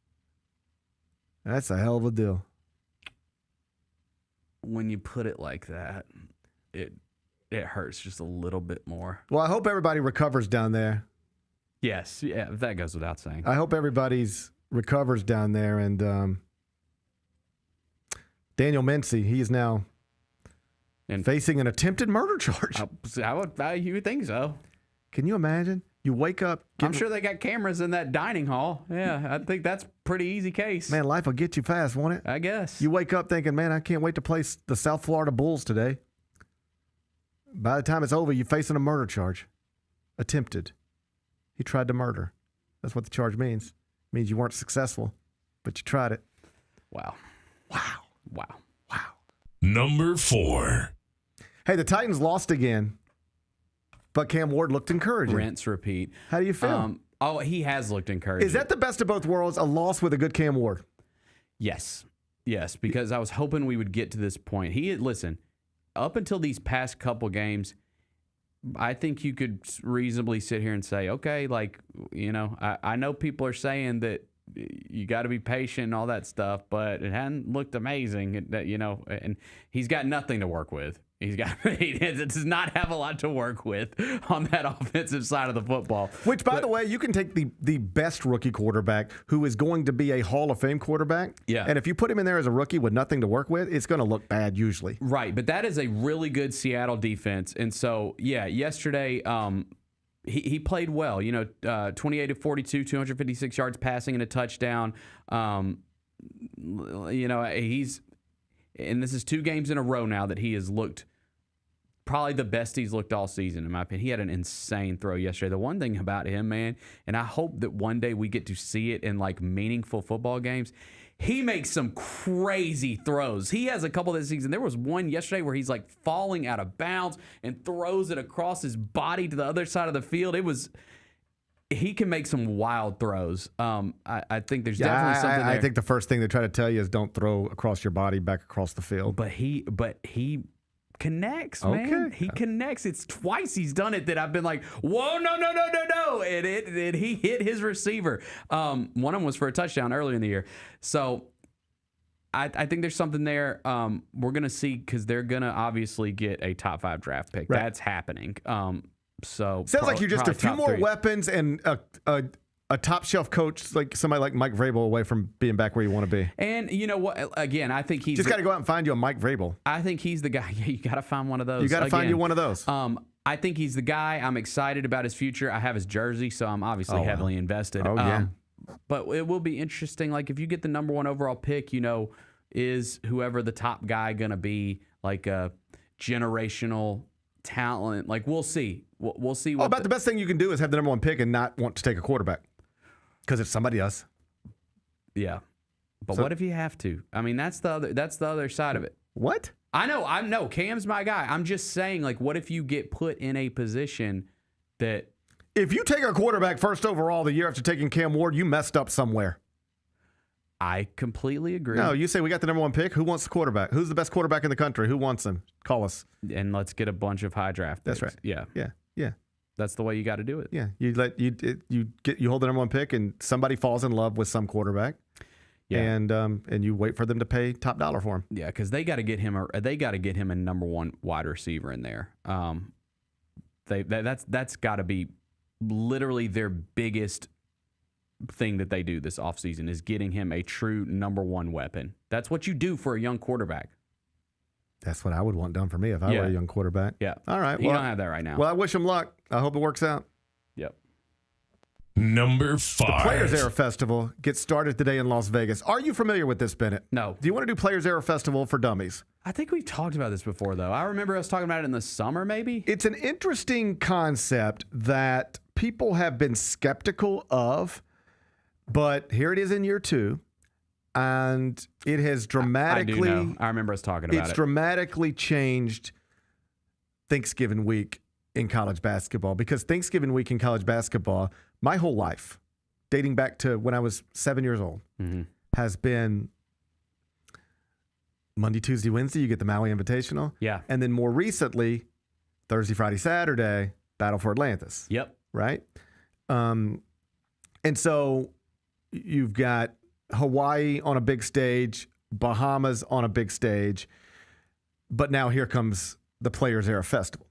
That's a hell of a deal. When you put it like that, it hurts just a little bit more. Well, I hope everybody recovers down there. Yes, yeah, that goes without saying. I hope everybody's recovers down there. And Daniel Mincy, he is now facing an attempted murder charge. You would think so. Can you imagine? You wake up. I'm sure they got cameras in that dining hall. Yeah, I think that's a pretty easy case. Man, life will get you fast, won't it? I guess. You wake up thinking, man, I can't wait to play the South Florida Bulls today. By the time it's over, you're facing a murder charge. Attempted. He tried to murder. That's what the charge means. It means you weren't successful, but you tried it. Wow. Number 4. Hey, the Titans lost again, but Cam Ward looked encouraging. Rinse, repeat. How do you feel? He has looked encouraging. Is that the best of both worlds, a loss with a good Cam Ward? Yes, because I was hoping we would get to this point. Listen, up until these past couple games, I think you could reasonably sit here and say, okay, like, I know people are saying that you got to be patient and all that stuff, but it hadn't looked amazing, and he's got nothing to work with. He does not have a lot to work with on that offensive side of the football. Which, by the way, you can take the best rookie quarterback who is going to be a Hall of Fame quarterback. Yeah. And if you put him in there as a rookie with nothing to work with, it's going to look bad usually. Right. But that is a really good Seattle defense. And so, yeah, yesterday he played well. 28 of 42, 256 yards passing and a touchdown. And this is 2 games in a row now that he has looked probably the best he's looked all season, in my opinion. He had an insane throw yesterday. The one thing about him, man, and I hope that one day we get to see it in like meaningful football games, he makes some crazy throws. He has a couple this season. There was one yesterday where he's like falling out of bounds and throws it across his body to the other side of the field. He can make some wild throws. I think there's definitely something there. I think the first thing they try to tell you is don't throw across your body back across the field. But he connects, man. He connects. It's twice he's done it that I've been like, whoa, no. And he hit his receiver. One of them was for a touchdown earlier in the year. So I think there's something there. We're going to see because they're going to obviously get a top 5 draft pick. Right. That's happening. So sounds like you're just a few more weapons and a top shelf coach, like somebody like Mike Vrabel, away from being back where you want to be. And you know what? Again, I think he's just got to go out and find you a Mike Vrabel. I think he's the guy. Yeah, you got to find one of those. You got to find you one of those. I think he's the guy. I'm excited about his future. I have his jersey, so I'm obviously heavily invested. Yeah. But it will be interesting. Like if you get the number 1 overall pick, is whoever the top guy going to be like a generational talent? Like we'll see. We'll see. About the best thing you can do is have the number 1 pick and not want to take a quarterback because it's somebody else. Yeah, but what if you have to? I mean, that's the other side of it. What? I know. Cam's my guy. I'm just saying, like, what if you get put in a position that... If you take a quarterback first overall the year after taking Cam Ward, you messed up somewhere. I completely agree. No, you say we got the number one pick. Who wants the quarterback? Who's the best quarterback in the country? Who wants him? Call us. And let's get a bunch of high draft picks. That's right. Yeah. Yeah. That's the way you got to do it. Yeah. You hold the number one pick, and somebody falls in love with some quarterback. Yeah. And you wait for them to pay top dollar for him. Yeah, because they got to get him a number one wide receiver in there. That's got to be literally their biggest thing that they do this offseason is getting him a true number one weapon. That's what you do for a young quarterback. That's what I would want done for me if I were a young quarterback. Yeah. All right. You don't have that right now. Well, I wish him luck. I hope it works out. Yep. Number 5. The Players Era Festival gets started today in Las Vegas. Are you familiar with this, Bennett? No. Do you want to do Players Era Festival for dummies? I think we've talked about this before, though. I remember us talking about it in the summer, maybe? It's an interesting concept that people have been skeptical of, but here it is in year 2, and it has dramatically... I do know. I remember us talking about it. It's dramatically changed Thanksgiving week in college basketball, because Thanksgiving week in college basketball, my whole life, dating back to when I was 7 years old, has been Monday, Tuesday, Wednesday, you get the Maui Invitational. Yeah. And then more recently, Thursday, Friday, Saturday, Battle for Atlantis. Yep. Right? And so you've got Hawaii on a big stage, Bahamas on a big stage, but now here comes the Players Era Festival.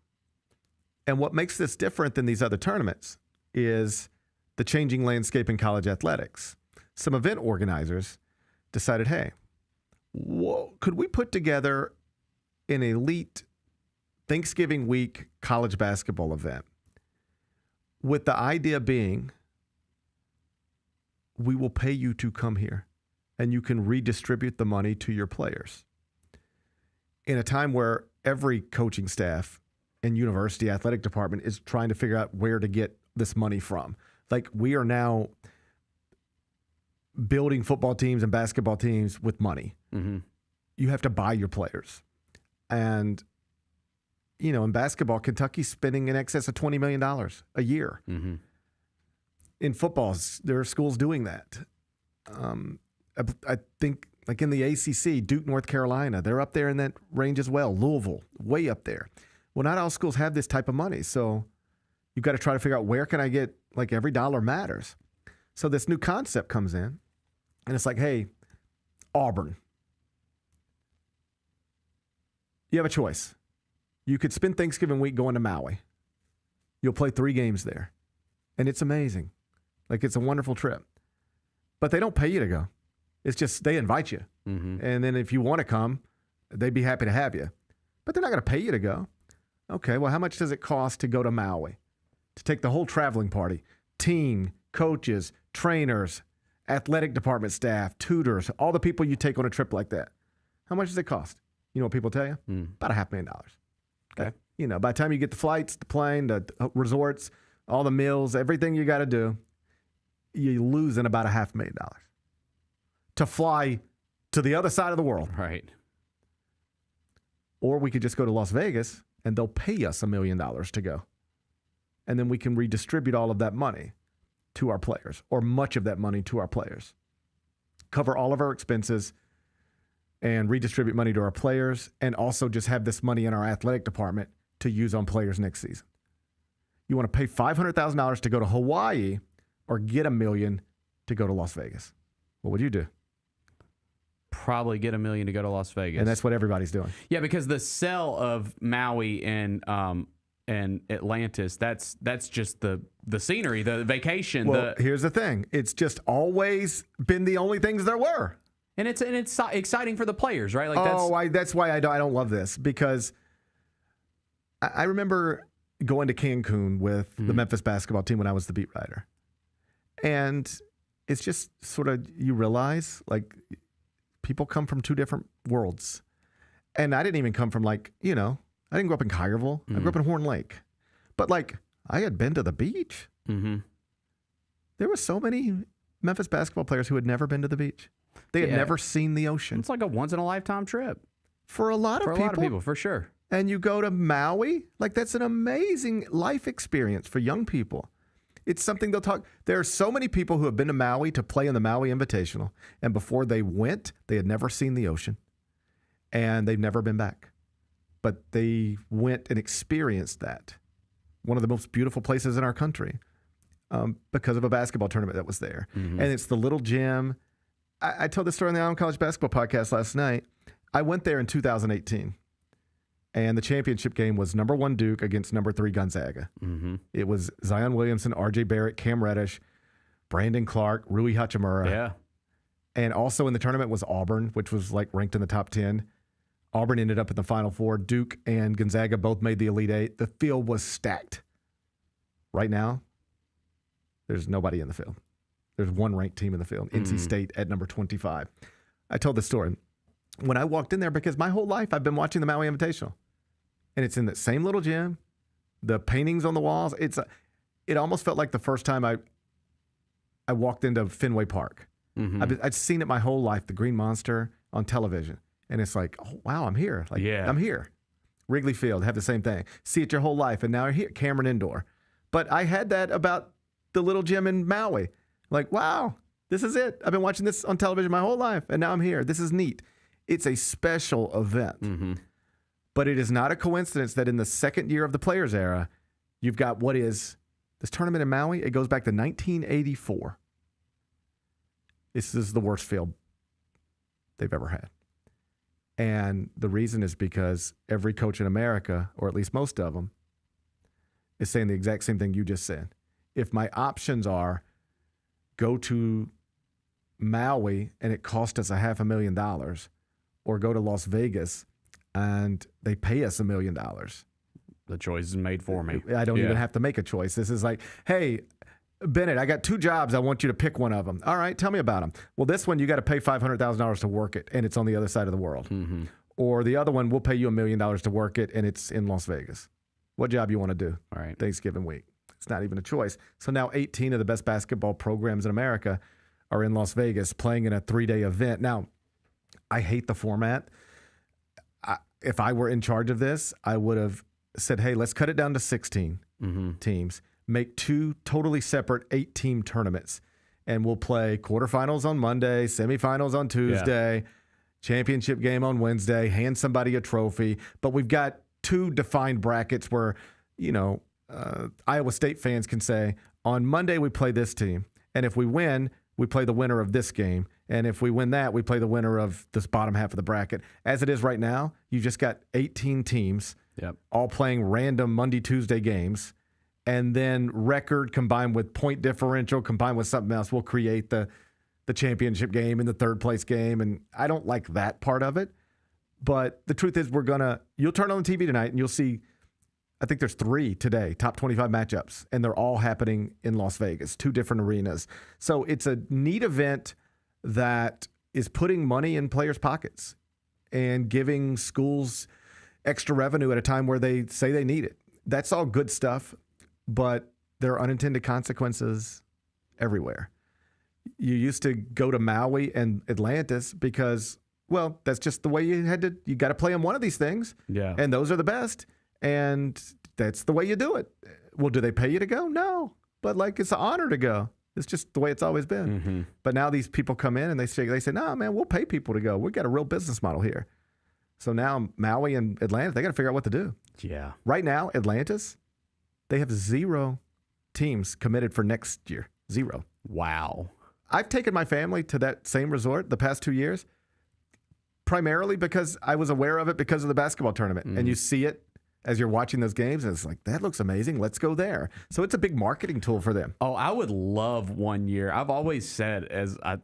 And what makes this different than these other tournaments is the changing landscape in college athletics. Some event organizers decided, hey, could we put together an elite Thanksgiving week college basketball event with the idea being we will pay you to come here and you can redistribute the money to your players. In a time where every coaching staff and university athletic department is trying to figure out where to get this money from. Like, we are now building football teams and basketball teams with money. Mm-hmm. You have to buy your players. And, in basketball, Kentucky's spending in excess of $20 million a year. Mm-hmm. In football, there are schools doing that. I think, like in the ACC, Duke, North Carolina, they're up there in that range as well. Louisville, way up there. Well, not all schools have this type of money. So you've got to try to figure out, where can I get, like, every dollar matters. So this new concept comes in, and it's like, hey, Auburn, you have a choice. You could spend Thanksgiving week going to Maui. You'll play 3 games there. And it's amazing. Like, it's a wonderful trip. But they don't pay you to go. It's just they invite you. Mm-hmm. And then if you want to come, they'd be happy to have you. But they're not going to pay you to go. Okay, well, how much does it cost to go to Maui? To take the whole traveling party, team, coaches, trainers, athletic department staff, tutors, all the people you take on a trip like that. How much does it cost? You know what people tell you? About $500,000. Okay. By the time you get the flights, the plane, the resorts, all the meals, everything you got to do, you're losing about $500,000 to fly to the other side of the world. Right. Or we could just go to Las Vegas and they'll pay us $1 million to go. And then we can redistribute all of that money to our players, or much of that money to our players. Cover all of our expenses and redistribute money to our players, and also just have this money in our athletic department to use on players next season. You want to pay $500,000 to go to Hawaii, or get $1 million to go to Las Vegas? What would you do? Probably get $1 million to go to Las Vegas. And that's what everybody's doing. Yeah, because the sell of Maui and Atlantis, that's just the scenery, the vacation. Well, here's the thing. It's just always been the only things there were. And it's exciting for the players, right? Like that's why I don't love this, because I remember going to Cancun with the Memphis basketball team when I was the beat writer. And it's just sort of, you realize, like, people come from 2 different worlds. And I didn't even come from, like, I didn't grow up in Collierville. I grew up in Horn Lake. But, like, I had been to the beach. Mm-hmm. There were so many Memphis basketball players who had never been to the beach. They had never seen the ocean. It's like a once-in-a-lifetime trip. for a lot of people. For a lot of people, for sure. And you go to Maui, like that's an amazing life experience for young people. It's something they'll talk. There are so many people who have been to Maui to play in the Maui Invitational, and before they went, they had never seen the ocean, and they've never been back. But they went and experienced that, one of the most beautiful places in our country, because of a basketball tournament that was there. And it's the little gym. I told this story on the Island College Basketball podcast last night. I went there in 2018. And the championship game was number 1 Duke against number 3 Gonzaga. It was Zion Williamson, R.J. Barrett, Cam Reddish, Brandon Clark, Rui Hachimura. Yeah. And also in the tournament was Auburn, which was like ranked in the top 10. Auburn ended up in the Final Four. Duke and Gonzaga both made the Elite Eight. The field was stacked. Right now, there's nobody in the field. There's one ranked team in the field, NC State at number 25. I told the story. When I walked in there, because my whole life I've been watching the Maui Invitational. And it's in that same little gym, the paintings on the walls. It almost felt like the first time I walked into Fenway Park. I'd seen it my whole life, the Green Monster on television. And it's like, oh, wow, I'm here. Like, I'm here. Wrigley Field, have the same thing. See it your whole life. And now you're here, Cameron Indoor. But I had that about the little gym in Maui. Like, wow, this is it. I've been watching this on television my whole life, and now I'm here. This is neat. It's a special event. But it is not a coincidence that in the second year of the Players era, you've got what is this tournament in Maui. It goes back to 1984. This is the worst field they've ever had. And the reason is because every coach in America, or at least most of them, is saying the exact same thing you just said. If my options are go to Maui and it cost us $500,000, or go to Las Vegas and they pay us $1 million. The choice is made for me. I don't even have to make a choice. This is like, hey, Bennett, I got 2 jobs. I want you to pick one of them. All right, tell me about them. Well, this one, you got to pay $500,000 to work it, and it's on the other side of the world. Or the other one, we'll pay you $1 million to work it, and it's in Las Vegas. What job you want to do? All right. Thanksgiving week. It's not even a choice. So now 18 of the best basketball programs in America are in Las Vegas playing in a 3-day event. Now, I hate the format. If I were in charge of this, I would have said, hey, let's cut it down to 16 teams. Make 2 totally separate 8-team tournaments. And we'll play quarterfinals on Monday, semifinals on Tuesday, championship game on Wednesday, hand somebody a trophy. But we've got 2 defined brackets where, Iowa State fans can say, on Monday we play this team. And if we win, we play the winner of this game. And if we win that, we play the winner of this bottom half of the bracket. As it is right now, you just got 18 teams all playing random Monday, Tuesday games. And then record combined with point differential combined with something else will create the championship game and the third place game. And I don't like that part of it. But the truth is you'll turn on the TV tonight and you'll see, I think there's 3 today, top 25 matchups. And they're all happening in Las Vegas, 2 different arenas. So it's a neat event that is putting money in players' pockets and giving schools extra revenue at a time where they say they need it. That's all good stuff, but there are unintended consequences everywhere. You used to go to Maui and Atlantis because, well, that's just the way you got to play in one of these things. Yeah. And those are the best. And that's the way you do it. Well, do they pay you to go? No. But it's an honor to go. It's just the way it's always been. But now these people come in and they say, no, man, we'll pay people to go. We've got a real business model here. So now Maui and Atlantis, they got to figure out what to do. Yeah. Right now, Atlantis, they have 0 teams committed for next year. 0. Wow. I've taken my family to that same resort the past 2 years, primarily because I was aware of it because of the basketball tournament. And you see it as you're watching those games, and it's like, that looks amazing. Let's go there. So it's a big marketing tool for them. Oh, I would love one year. I've always said, as a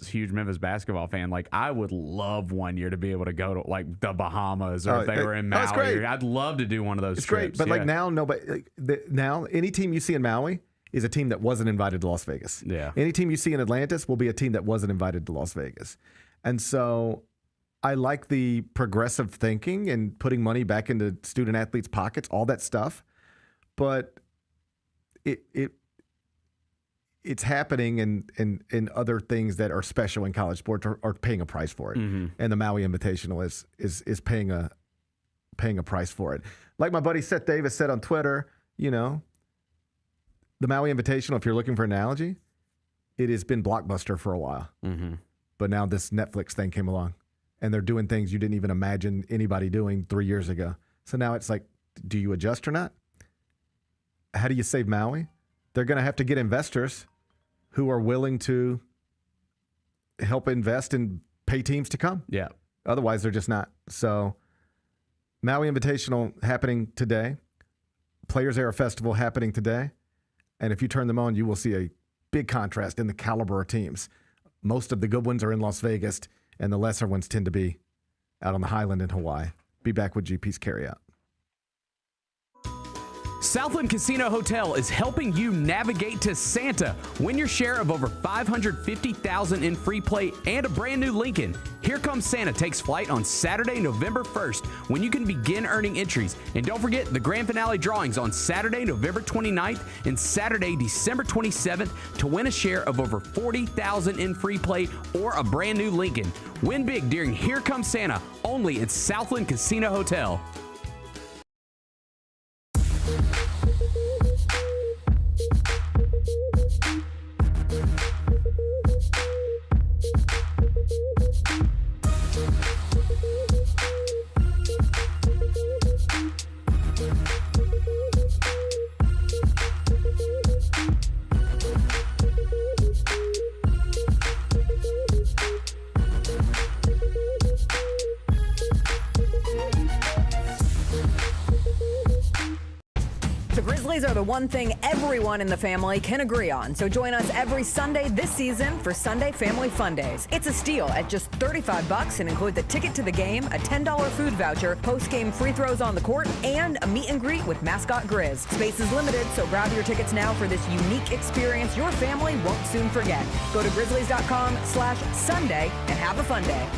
huge Memphis basketball fan, I would love one year to be able to go to the Bahamas, or if they were in Maui. Great. I'd love to do one of those trips. It's great, but now nobody. Now any team you see in Maui is a team that wasn't invited to Las Vegas. Yeah. Any team you see in Atlantis will be a team that wasn't invited to Las Vegas, and so I like the progressive thinking and putting money back into student athletes' pockets, all that stuff. But it it's happening, and other things that are special in college sports are paying a price for it. Mm-hmm. And the Maui Invitational is paying a price for it. Like my buddy Seth Davis said on Twitter, the Maui Invitational, if you're looking for an analogy, it has been blockbuster for a while. Mm-hmm. But now this Netflix thing came along, and they're doing things you didn't even imagine anybody doing 3 years ago. So now it's like, do you adjust or not? How do you save Maui? They're going to have to get investors who are willing to help invest and pay teams to come. Yeah. Otherwise, they're just not. So Maui Invitational happening today. Players Era Festival happening today. And if you turn them on, you will see a big contrast in the caliber of teams. Most of the good ones are in Las Vegas, and the lesser ones tend to be out on the Highland in Hawaii. Be back with GP's Carryout. Southland Casino Hotel is helping you navigate to Santa. Win your share of over $550,000 in free play and a brand new Lincoln. Here Comes Santa takes flight on Saturday, November 1st, when you can begin earning entries. And don't forget the grand finale drawings on Saturday, November 29th and Saturday, December 27th to win a share of over $40,000 in free play or a brand new Lincoln. Win big during Here Comes Santa, only at Southland Casino Hotel. The Grizzlies are the one thing everyone in the family can agree on. So join us every Sunday this season for Sunday Family Fun Days. It's a steal at just $35 and includes a ticket to the game, a $10 food voucher, post-game free throws on the court, and a meet and greet with mascot Grizz. Space is limited, so grab your tickets now for this unique experience your family won't soon forget. Go to grizzlies.com/Sunday and have a fun day.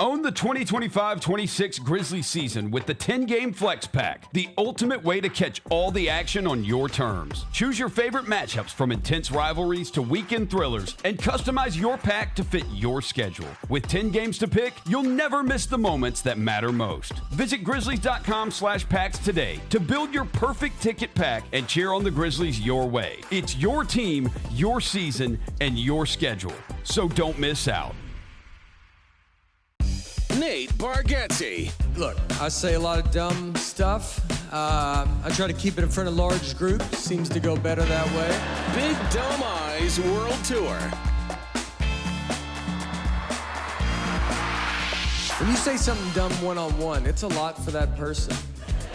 Own the 2025-26 Grizzlies season with the 10-game Flex Pack, the ultimate way to catch all the action on your terms. Choose your favorite matchups from intense rivalries to weekend thrillers and customize your pack to fit your schedule. With 10 games to pick, you'll never miss the moments that matter most. Visit grizzlies.com/packs today to build your perfect ticket pack and cheer on the Grizzlies your way. It's your team, your season, and your schedule. So don't miss out. Nate Bargatze. Look, I say a lot of dumb stuff. I try to keep it in front of large groups. Seems to go better that way. Big Dumb Eyes World Tour. When you say something dumb one-on-one, it's a lot for that person.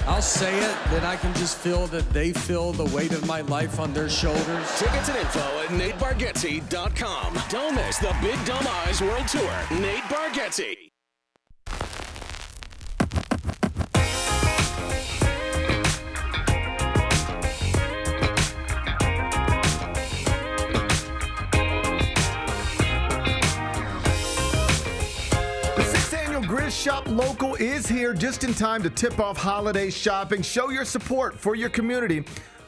I'll say it, then I can just feel that they feel the weight of my life on their shoulders. Tickets and info at NateBargatze.com. Don't miss the Big Dumb Eyes World Tour. Nate Bargatze. Grizz Shop Local is here just in time to tip off holiday shopping. Show your support for your community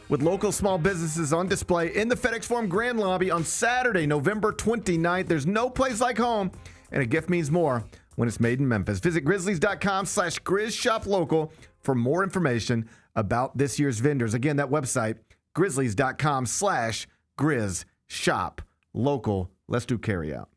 with local small businesses on display in the FedEx Forum Grand Lobby on Saturday, November 29th. There's no place like home, and a gift means more when it's made in Memphis. Visit grizzlies.com/Grizz Shop Local for more information about this year's vendors. Again, that website, grizzlies.com/Grizz Shop Local. Let's do carryout.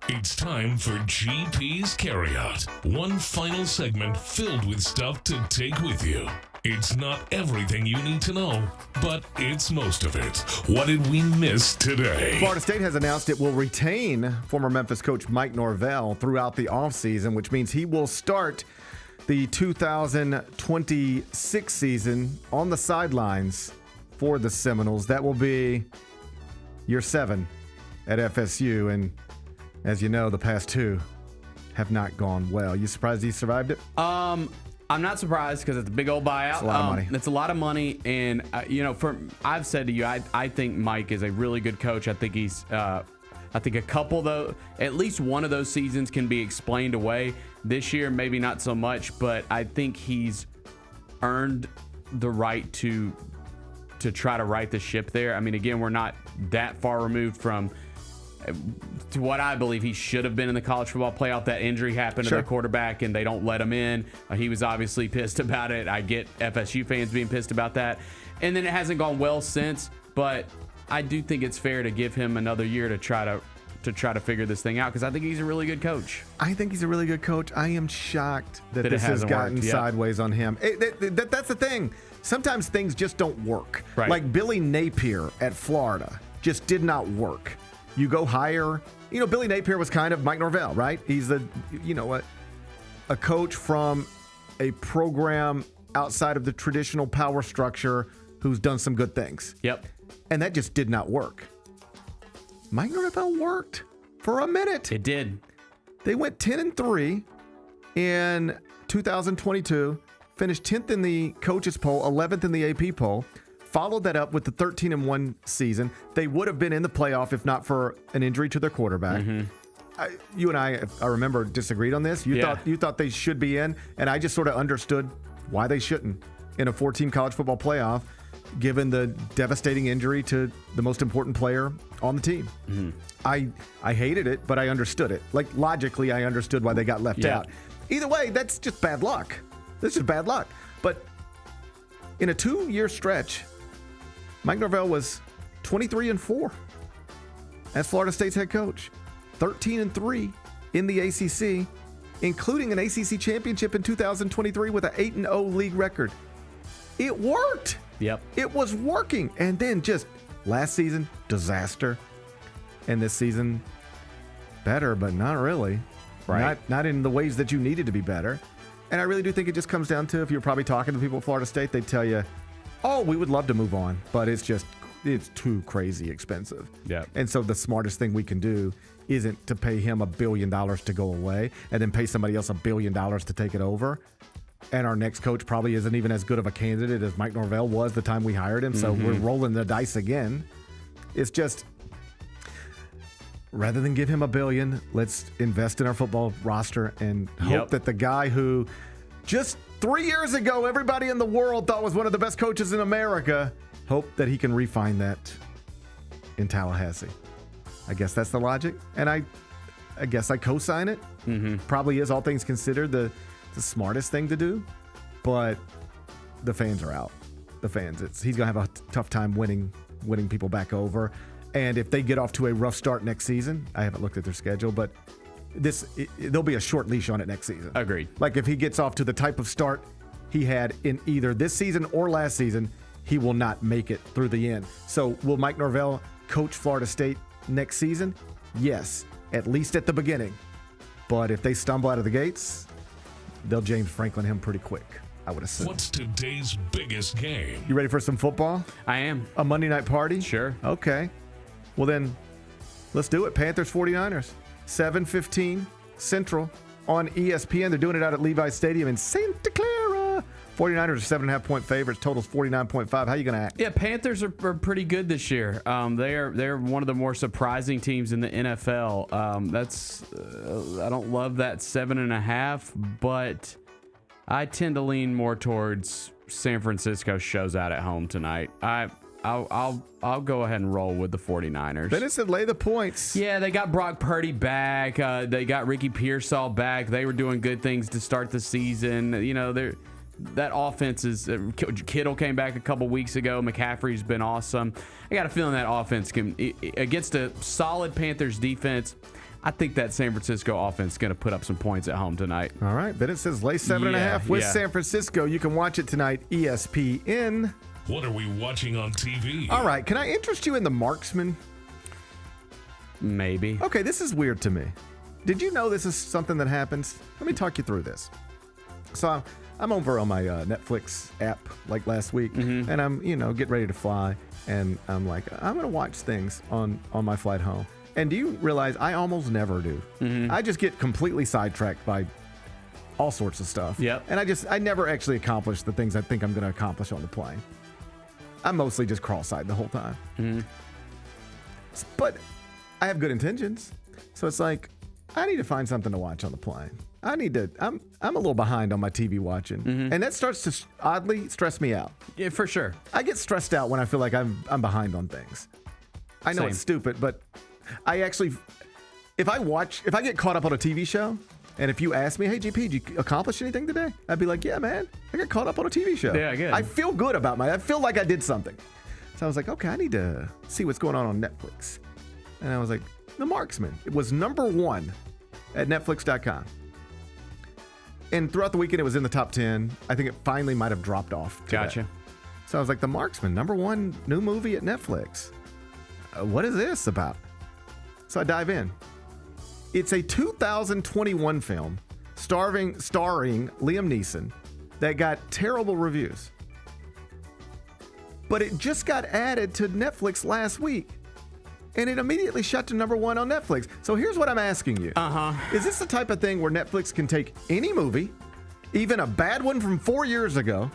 It's time for GP's Carryout. One final segment filled with stuff to take with you. It's not everything you need to know, but it's most of it. What did we miss today? Florida State has announced it will retain former Memphis coach Mike Norvell throughout the offseason, which means he will start the 2026 season on the sidelines for the Seminoles. That will be year 7 at FSU, and as you know, the past 2 have not gone well. You surprised he survived it? I'm not surprised because it's a big old buyout. It's a lot of money. It's a lot of money, and I've said to you, I think Mike is a really good coach. I think he's, I think a couple though, at least one of those seasons can be explained away. This year, maybe not so much, but I think he's earned the right to try to right the ship there. I mean, again, we're not that far removed from to what I believe he should have been in the college football playoff. That injury happened to the quarterback, and they don't let him in. He was obviously pissed about it. I get FSU fans being pissed about that. And then it hasn't gone well since, but I do think it's fair to give him another year to try to figure this thing out, because I think he's a really good coach. I think he's a really good coach. I am shocked that this has gotten sideways on him. That's the thing. Sometimes things just don't work. Right. Like Billy Napier at Florida just did not work. You go hire, Billy Napier was kind of Mike Norvell, right? He's a coach from a program outside of the traditional power structure who's done some good things. Yep. And that just did not work. Mike Norvell worked for a minute. It did. They went 10-3 in 2022, finished 10th in the coaches poll, 11th in the AP poll. Followed that up with the 13-1 season. They would have been in the playoff if not for an injury to their quarterback. You and I remember, disagreed on this. You thought they should be in, and I just sort of understood why they shouldn't in a 4-team college football playoff, given the devastating injury to the most important player on the team. I hated it, but I understood it. Like, logically, I understood why they got left out. Either way, that's just bad luck. That's just bad luck. But in a 2-year stretch, Mike Norvell was 23-4 as Florida State's head coach, 13-3 in the ACC, including an ACC championship in 2023 with an 8-0 league record. It worked. Yep. It was working. And then just last season, disaster. And this season, better, but not really. Right. Not in the ways that you needed to be better. And I really do think it just comes down to, if you're probably talking to people at Florida State, they'd tell you, oh, we would love to move on, but it's too crazy expensive. Yeah. And so the smartest thing we can do isn't to pay him $1 billion to go away and then pay somebody else $1 billion to take it over. And our next coach probably isn't even as good of a candidate as Mike Norvell was the time we hired him. So we're rolling the dice again. It's just, rather than give him $1 billion, let's invest in our football roster and hope that the guy who just 3 years ago everybody in the world thought was one of the best coaches in America, hope that he can refine that in Tallahassee. I guess that's the logic, and I guess I co-sign it. Probably is, all things considered, the smartest thing to do, but the fans are out. The fans, he's gonna have a tough time winning people back over. And if they get off to a rough start next season, I haven't looked at their schedule, but there'll be a short leash on it next season. Agreed. Like, if he gets off to the type of start he had in either this season or last season, he will not make it through the end. So will Mike Norvell coach Florida State next season? Yes, at least at the beginning. But if they stumble out of the gates, they'll James Franklin him pretty quick, I would assume. What's today's biggest game? You ready for some football? I am. A Monday night party? Sure. Okay. Well, then, let's do it. Panthers 49ers, 7:15 Central on ESPN. They're doing it out at Levi's Stadium in Santa Clara. 49ers are 7.5-point favorites. Total's 49.5. How you going to act? Yeah, Panthers are pretty good this year. They're one of the more surprising teams in the NFL. I don't love that 7.5, but I tend to lean more towards San Francisco shows out at home tonight. I'll go ahead and roll with the 49ers. Then it said lay the points. Yeah, they got Brock Purdy back. They got Ricky Pearsall back. They were doing good things to start the season. You know, that offense is Kittle came back a couple weeks ago. McCaffrey's been awesome. I got a feeling that offense can, against a solid Panthers defense, I think that San Francisco offense is going to put up some points at home tonight. All right. Then it says lay 7.5 with San Francisco. You can watch it tonight, ESPN. What are we watching on TV? All right. Can I interest you in The Marksman? Maybe. Okay, this is weird to me. Did you know this is something that happens? Let me talk you through this. So I'm over on my Netflix app like last week, and I'm, getting ready to fly, and I'm like, I'm going to watch things on my flight home. And do you realize I almost never do? I just get completely sidetracked by all sorts of stuff. Yep. And I never actually accomplish the things I think I'm going to accomplish on the plane. I'm mostly just cross-eyed the whole time. But I have good intentions. So it's like, I need to find something to watch on the plane. I'm a little behind on my TV watching, and that starts to oddly stress me out. Yeah, for sure. I get stressed out when I feel like I'm behind on things. I know it's stupid, but I actually, if I get caught up on a TV show, and if you ask me, hey GP, did you accomplish anything today? I'd be like, yeah, man, I got caught up on a TV show. Yeah, good. I feel good about I feel like I did something. So I was like, okay, I need to see what's going on Netflix. And I was like, The Marksman. It was #1 at Netflix.com. And throughout the weekend, it was in the top 10. I think it finally might have dropped off today. Gotcha. So I was like, The Marksman, #1 new movie at Netflix. What is this about? So I dive in. It's a 2021 film starring Liam Neeson that got terrible reviews. But it just got added to Netflix last week. And it immediately shot to #1 on Netflix. So here's what I'm asking you. Is this the type of thing where Netflix can take any movie, even a bad one from 4 years ago,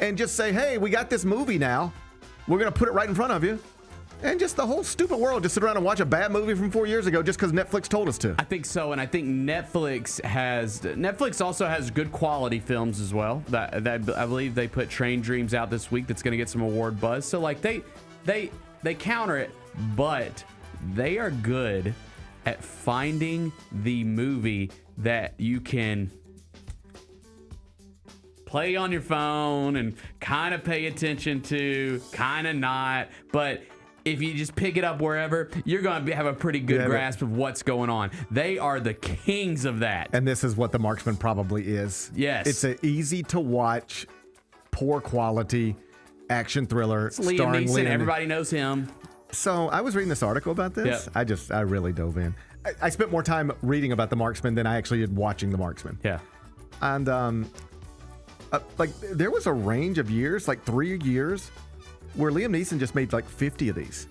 and just say, hey, we got this movie now. We're going to put it right in front of you. And just the whole stupid world just sit around and watch a bad movie from 4 years ago just because Netflix told us to. I think so, and I think Netflix also has good quality films as well. That I believe they put Train Dreams out this week. That's going to get some award buzz. So like they counter it, but they are good at finding the movie that you can play on your phone and kind of pay attention to, kind of not, but if you just pick it up wherever, you're going to have a pretty good grasp of what's going on. They are the kings of that. And this is what The Marksman probably is. Yes. It's an easy to watch, poor quality action thriller. It's Liam Neeson. Everybody knows him. So I was reading this article about this. Yep. I really dove in. I spent more time reading about The Marksman than I actually did watching The Marksman. Yeah. And there was a range of years, like 3 years, where Liam Neeson just made like 50 of these.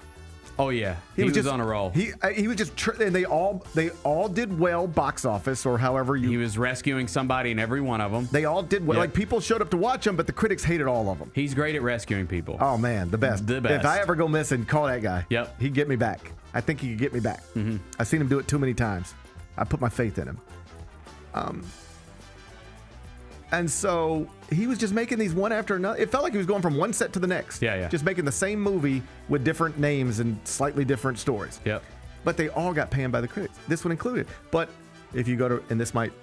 Oh yeah, he was just on a roll. He was just, and they all did well box office or however you. He was rescuing somebody in every one of them. They all did well. Yep. Like people showed up to watch them, but the critics hated all of them. He's great at rescuing people. Oh man, the best. The best. If I ever go missing, call that guy. Yep. He'd get me back. I think he could get me back. Mm-hmm. I've seen him do it too many times. I put my faith in him. And so he was just making these one after another. It felt like he was going from one set to the next. Yeah. Just making the same movie with different names and slightly different stories. Yep. But they all got panned by the critics. This one included. But if you go to, and this might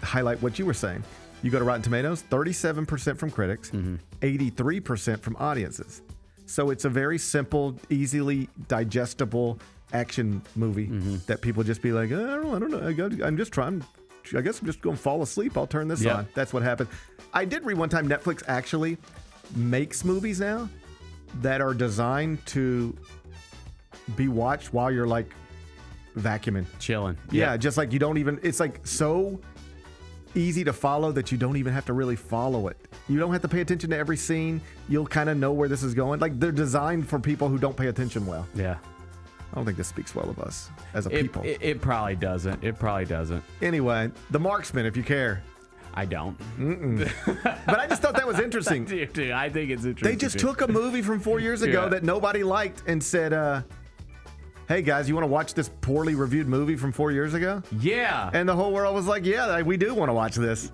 highlight what you were saying, you go to Rotten Tomatoes, 37% from critics, 83% from audiences. So it's a very simple, easily digestible action movie that people just be like, I don't know. I'm just trying. I guess I'm just going to fall asleep. I'll turn this on. That's what happened. I did read one time Netflix actually makes movies now that are designed to be watched while you're like vacuuming. Chilling. Yeah, just like you don't even, it's like so easy to follow that you don't even have to really follow it. You don't have to pay attention to every scene. You'll kind of know where this is going. Like they're designed for people who don't pay attention well. Yeah. I don't think this speaks well of us as a people. It probably doesn't. It probably doesn't. Anyway, The Marksman, if you care. I don't. But I just thought that was interesting. I do too. I think it's interesting. They just took a movie from 4 years ago that nobody liked and said, hey guys, you want to watch this poorly reviewed movie from 4 years ago? Yeah. And the whole world was like, yeah, we do want to watch this.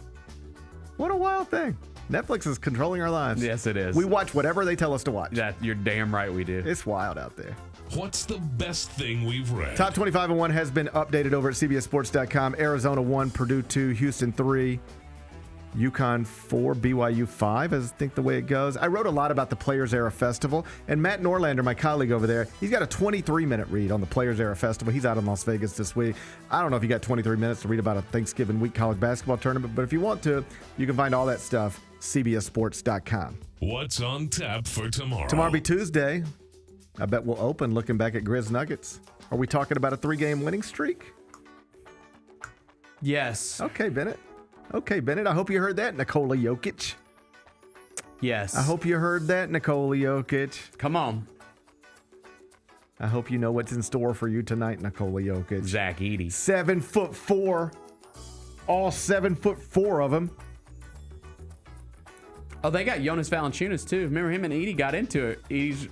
What a wild thing. Netflix is controlling our lives. Yes, it is. We watch whatever they tell us to watch. You're damn right we do. It's wild out there. What's the best thing we've read? Top 25 and 1 has been updated over at CBSSports.com. Arizona 1, Purdue 2, Houston 3, UConn 4, BYU 5, is I think the way it goes. I wrote a lot about the Players Era Festival, and Matt Norlander, my colleague over there, he's got a 23-minute read on the Players Era Festival. He's out in Las Vegas this week. I don't know if you got 23 minutes to read about a Thanksgiving week college basketball tournament, but if you want to, you can find all that stuff, CBSSports.com. What's on tap for tomorrow? Tomorrow will be Tuesday. I bet we'll open looking back at Grizz Nuggets. Are we talking about a 3-game winning streak? Yes. Okay, Bennett. I hope you heard that, Nikola Jokic. Yes. I hope you heard that, Nikola Jokic. Come on. I hope you know what's in store for you tonight, Nikola Jokic. Zach Edey. 7'4", all 7'4" of them. Oh, they got Jonas Valanciunas too. Remember him and Edey got into it. Edey's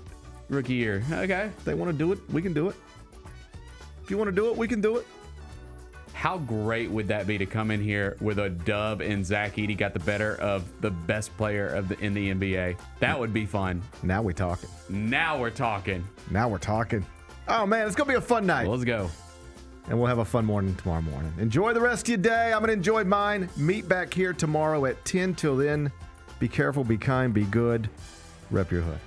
rookie year. Okay. If they want to do it, we can do it. If you want to do it, we can do it. How great would that be to come in here with a dub and Zach Edey got the better of the best player in the NBA? That would be fun. Now we're talking. Now we're talking. Now we're talking. Oh, man, it's going to be a fun night. Let's go. And we'll have a fun morning tomorrow morning. Enjoy the rest of your day. I'm going to enjoy mine. Meet back here tomorrow at 10. Till then, be careful, be kind, be good. Rep your hood.